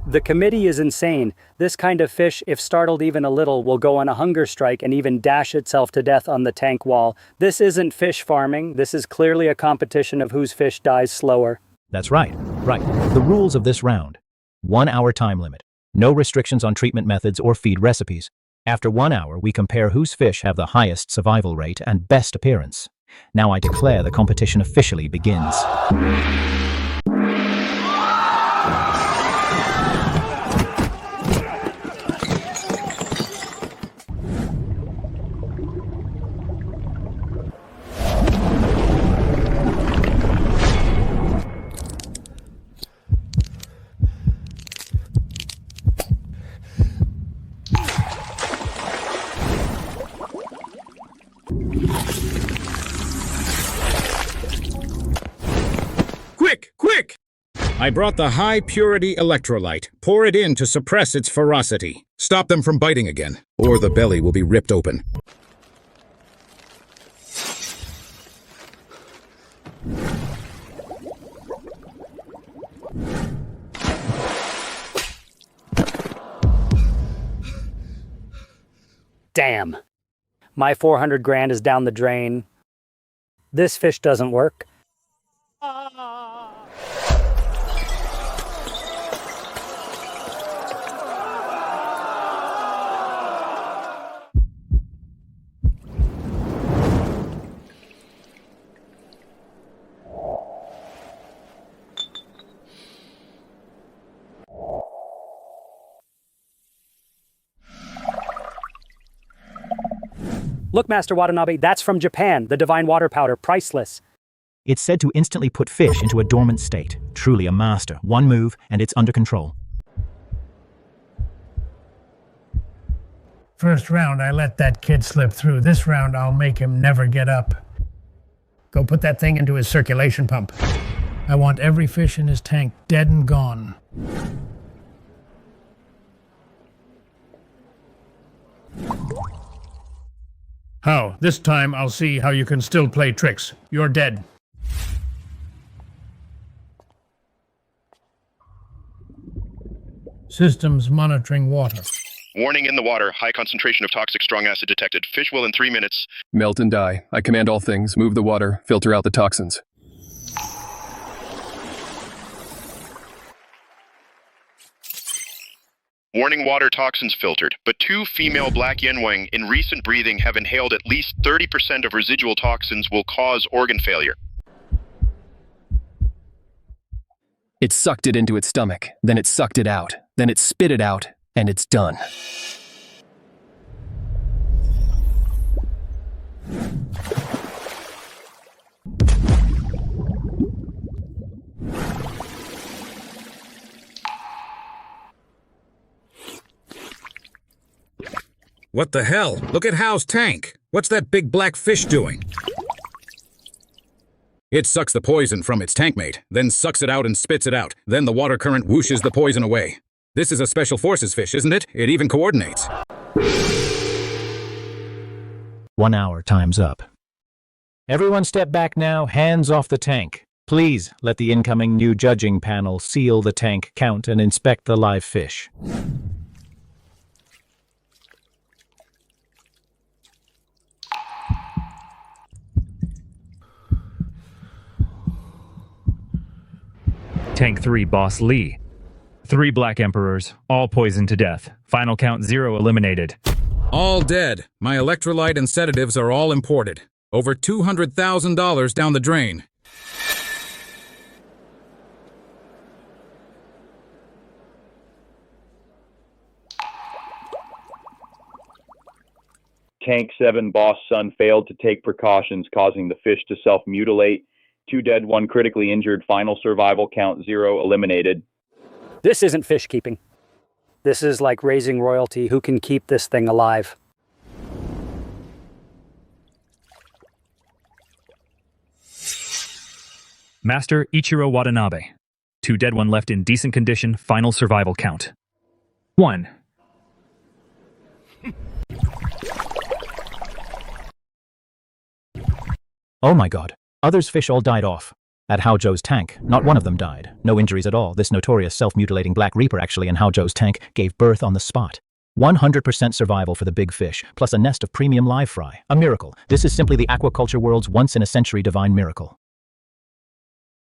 The committee is insane. This kind of fish, if startled even a little, will go on a hunger strike and even dash itself to death on the tank wall. This isn't fish farming. This is clearly a competition of whose fish dies slower. That's right. The rules of this round. 1 hour time limit. No restrictions on treatment methods or feed recipes. After 1 hour, we compare whose fish have the highest survival rate and best appearance. Now I declare the competition officially begins. Quick! I brought the high-purity electrolyte. Pour it in to suppress its ferocity. Stop them from biting again, or the belly will be ripped open. Damn. My 400 grand is down the drain. This fish doesn't work. Look, Master Watanabe, that's from Japan, the divine water powder, priceless. It's said to instantly put fish into a dormant state. Truly a master. One move, and it's under control. First round, I let that kid slip through. This round, I'll make him never get up. Go put that thing into his circulation pump. I want every fish in his tank dead and gone. How? This time I'll see how you can still play tricks. You're dead. Systems monitoring water. Warning in the water. High concentration of toxic strong acid detected. Fish will in 3 minutes. Melt and die. I command all things. Move the water. Filter out the toxins. Warning, water toxins filtered, but 2 female black yenwang in recent breathing have inhaled at least 30% of residual toxins will cause organ failure. It sucked it into its stomach, then it sucked it out, then it spit it out, and it's done. What the hell? Look at Hal's tank. What's that big black fish doing? It sucks the poison from its tank mate, then sucks it out and spits it out. Then the water current whooshes the poison away. This is a special forces fish, isn't it? It even coordinates. 1 hour, time's up. Everyone step back now, hands off the tank. Please let the incoming new judging panel seal the tank, count, and inspect the live fish. Tank 3, Boss Lee. 3 Black Emperors, all poisoned to death. Final count 0 eliminated. All dead. My electrolyte and sedatives are all imported. Over $200,000 down the drain. Tank 7 Boss Sun failed to take precautions, causing the fish to self-mutilate. 2 dead, 1 critically injured. Final survival count 0 eliminated. This isn't fish keeping. This is like raising royalty. Who can keep this thing alive? Master Ichiro Watanabe. 2 dead, 1 left in decent condition. Final survival count 1. Oh my god. Others fish all died off. At Haozhou's tank, not one of them died. No injuries at all. This notorious self-mutilating Black Reaper actually in Haozhou's tank gave birth on the spot. 100% survival for the big fish, plus a nest of premium live fry. A miracle. This is simply the aquaculture world's once-in-a-century divine miracle.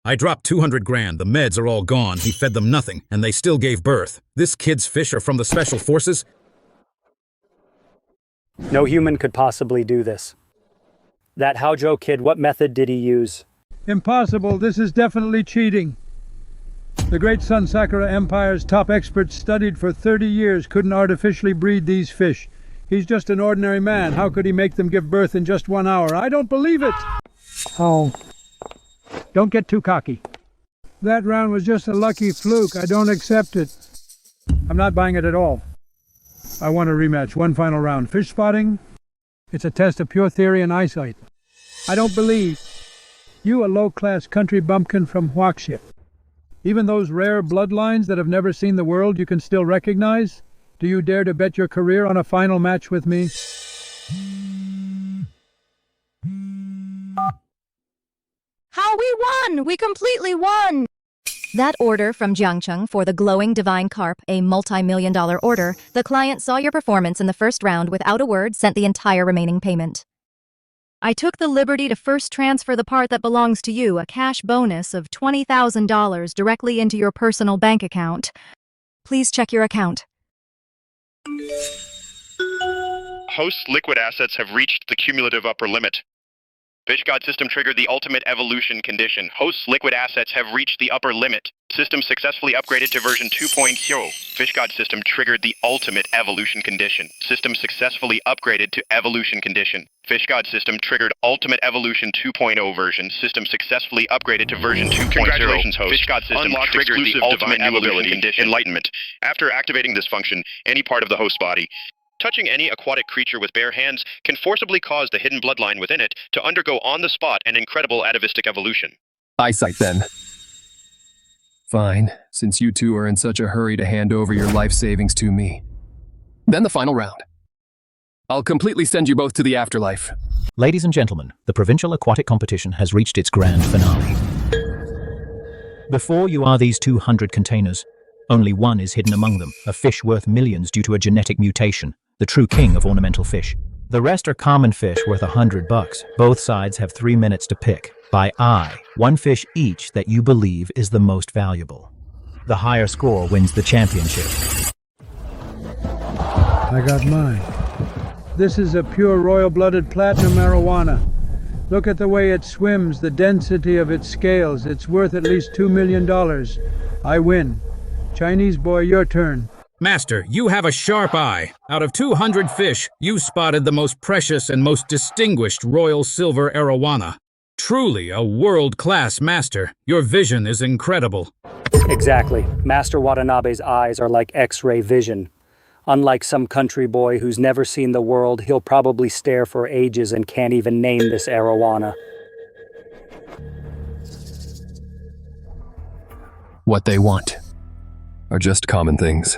I dropped 200 grand. The meds are all gone. He fed them nothing, and they still gave birth. This kid's fish are from the special forces? No human could possibly do this. That Haozhou kid, what method did he use? Impossible. This is definitely cheating. The great Sun Sakura Empire's top experts studied for 30 years couldn't artificially breed these fish. He's just an ordinary man. How could he make them give birth in just 1 hour? I don't believe it! Oh. Don't get too cocky. That round was just a lucky fluke. I don't accept it. I'm not buying it at all. I want a rematch. 1 final round. Fish spotting? It's a test of pure theory and eyesight. I don't believe. You, a low-class country bumpkin from Huaxia. Even those rare bloodlines that have never seen the world you can still recognize? Do you dare to bet your career on a final match with me? How we won! We completely won! That order from Jiangcheng for the glowing divine carp, a multi-million-dollar order, the client saw your performance in the first round without a word, sent the entire remaining payment. I took the liberty to first transfer the part that belongs to you, a cash bonus of $20,000 directly into your personal bank account. Please check your account. Host's liquid assets have reached the cumulative upper limit. Fish God system triggered the ultimate evolution condition. Host's liquid assets have reached the upper limit. System successfully upgraded to version 2.0. Fish God system triggered the ultimate evolution condition. System successfully upgraded to evolution condition. Fish God system triggered ultimate evolution 2.0 version. System successfully upgraded to version 2.0. Congratulations, host. Fish God system Unlocked triggered exclusive the divine ultimate ability condition. enlightenment. After activating this function, any part of the host body, touching any aquatic creature with bare hands, can forcibly cause the hidden bloodline within it to undergo on the spot an incredible atavistic evolution. Eyesight, then. Fine, since you two are in such a hurry to hand over your life savings to me. Then the final round. I'll completely send you both to the afterlife. Ladies and gentlemen, the provincial aquatic competition has reached its grand finale. Before you are these 200 containers. Only one is hidden among them, a fish worth millions due to a genetic mutation, the true king of ornamental fish. The rest are common fish worth $100. Both sides have 3 minutes to pick, by eye, one fish each that you believe is the most valuable. The higher score wins the championship. I got mine. This is a pure royal-blooded platinum arowana. Look at the way it swims, the density of its scales. It's worth at least $2 million. I win. Chinese boy, your turn. Master, you have a sharp eye. Out of 200 fish, you spotted the most precious and most distinguished royal silver arowana. Truly a world-class master. Your vision is incredible. Exactly. Master Watanabe's eyes are like X-ray vision. Unlike some country boy who's never seen the world, he'll probably stare for ages and can't even name this arowana. What they want are just common things.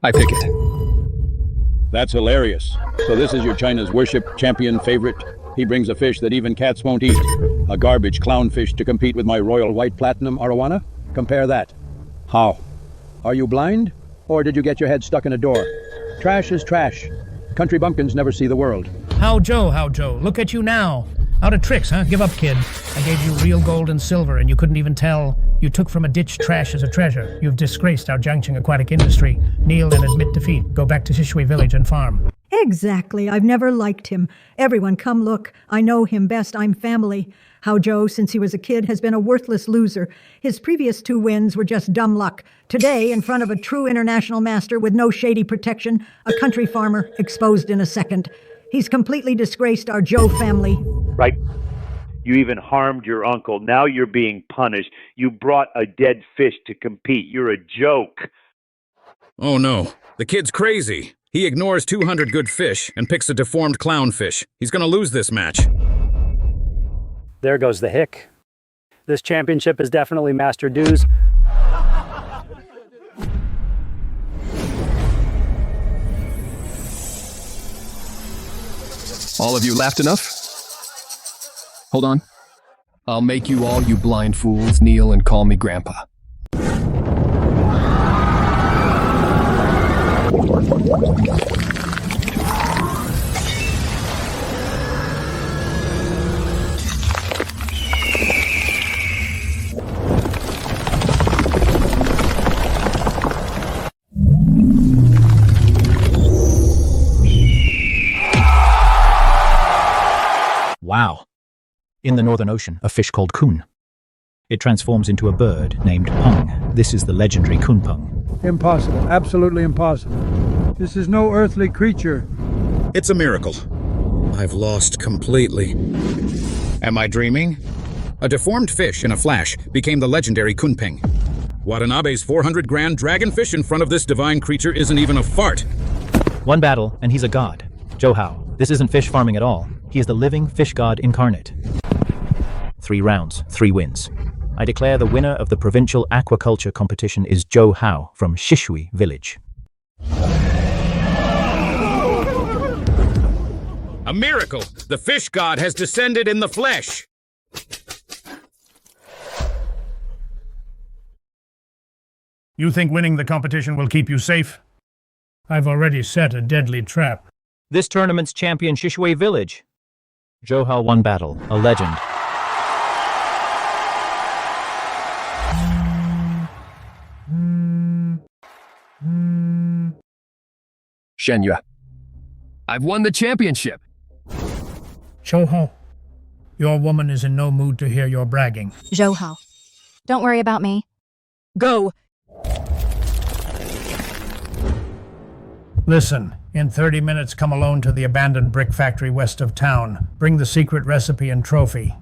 I pick it. That's hilarious. So this is your China's worship champion favorite? He brings a fish that even cats won't eat. A garbage clownfish to compete with my royal white platinum arowana? Compare that. How? Are you blind? Or did you get your head stuck in a door? Trash is trash. Country bumpkins never see the world. How Joe? Look at you now. Out of tricks, huh? Give up, kid. I gave you real gold and silver, and you couldn't even tell. You took from a ditch trash as a treasure. You've disgraced our Jiangcheng aquatic industry. Kneel and admit defeat. Go back to Shishui village and farm. Exactly. I've never liked him. Everyone, come look. I know him best. I'm family. How Joe, since he was a kid, has been a worthless loser. His previous 2 wins were just dumb luck. Today, in front of a true international master with no shady protection, a country farmer, exposed in a second. He's completely disgraced our Joe family. Right. You even harmed your uncle. Now you're being punished. You brought a dead fish to compete. You're a joke. Oh no, the kid's crazy. He ignores 200 good fish and picks a deformed clownfish. He's gonna lose this match. There goes the hick. This championship is definitely Master Dues. All of you laughed enough? Hold on. I'll make you all, you blind fools, kneel and call me Grandpa. Wow. In the Northern Ocean, a fish called kun. It transforms into a bird named pung. This is the legendary kunpung. Impossible. Absolutely impossible. This is no earthly creature. It's a miracle. I've lost completely. Am I dreaming? A deformed fish in a flash became the legendary kunpeng. Watanabe's 400 grand dragonfish in front of this divine creature isn't even a fart. One battle, and he's a god. Zhou Hao. This isn't fish farming at all. He is the living fish god incarnate. 3 rounds, 3 wins. I declare the winner of the provincial aquaculture competition is Zhou Hao from Shishui village. A miracle! The fish god has descended in the flesh! You think winning the competition will keep you safe? I've already set a deadly trap. This tournament's champion Shishui Village. Zhou Hao won battle, a legend. Shenyue, I've won the championship. Zhou Hao, your woman is in no mood to hear your bragging. Zhou Hao, don't worry about me. Go! Listen, in 30 minutes come alone to the abandoned brick factory west of town. Bring the secret recipe and trophy.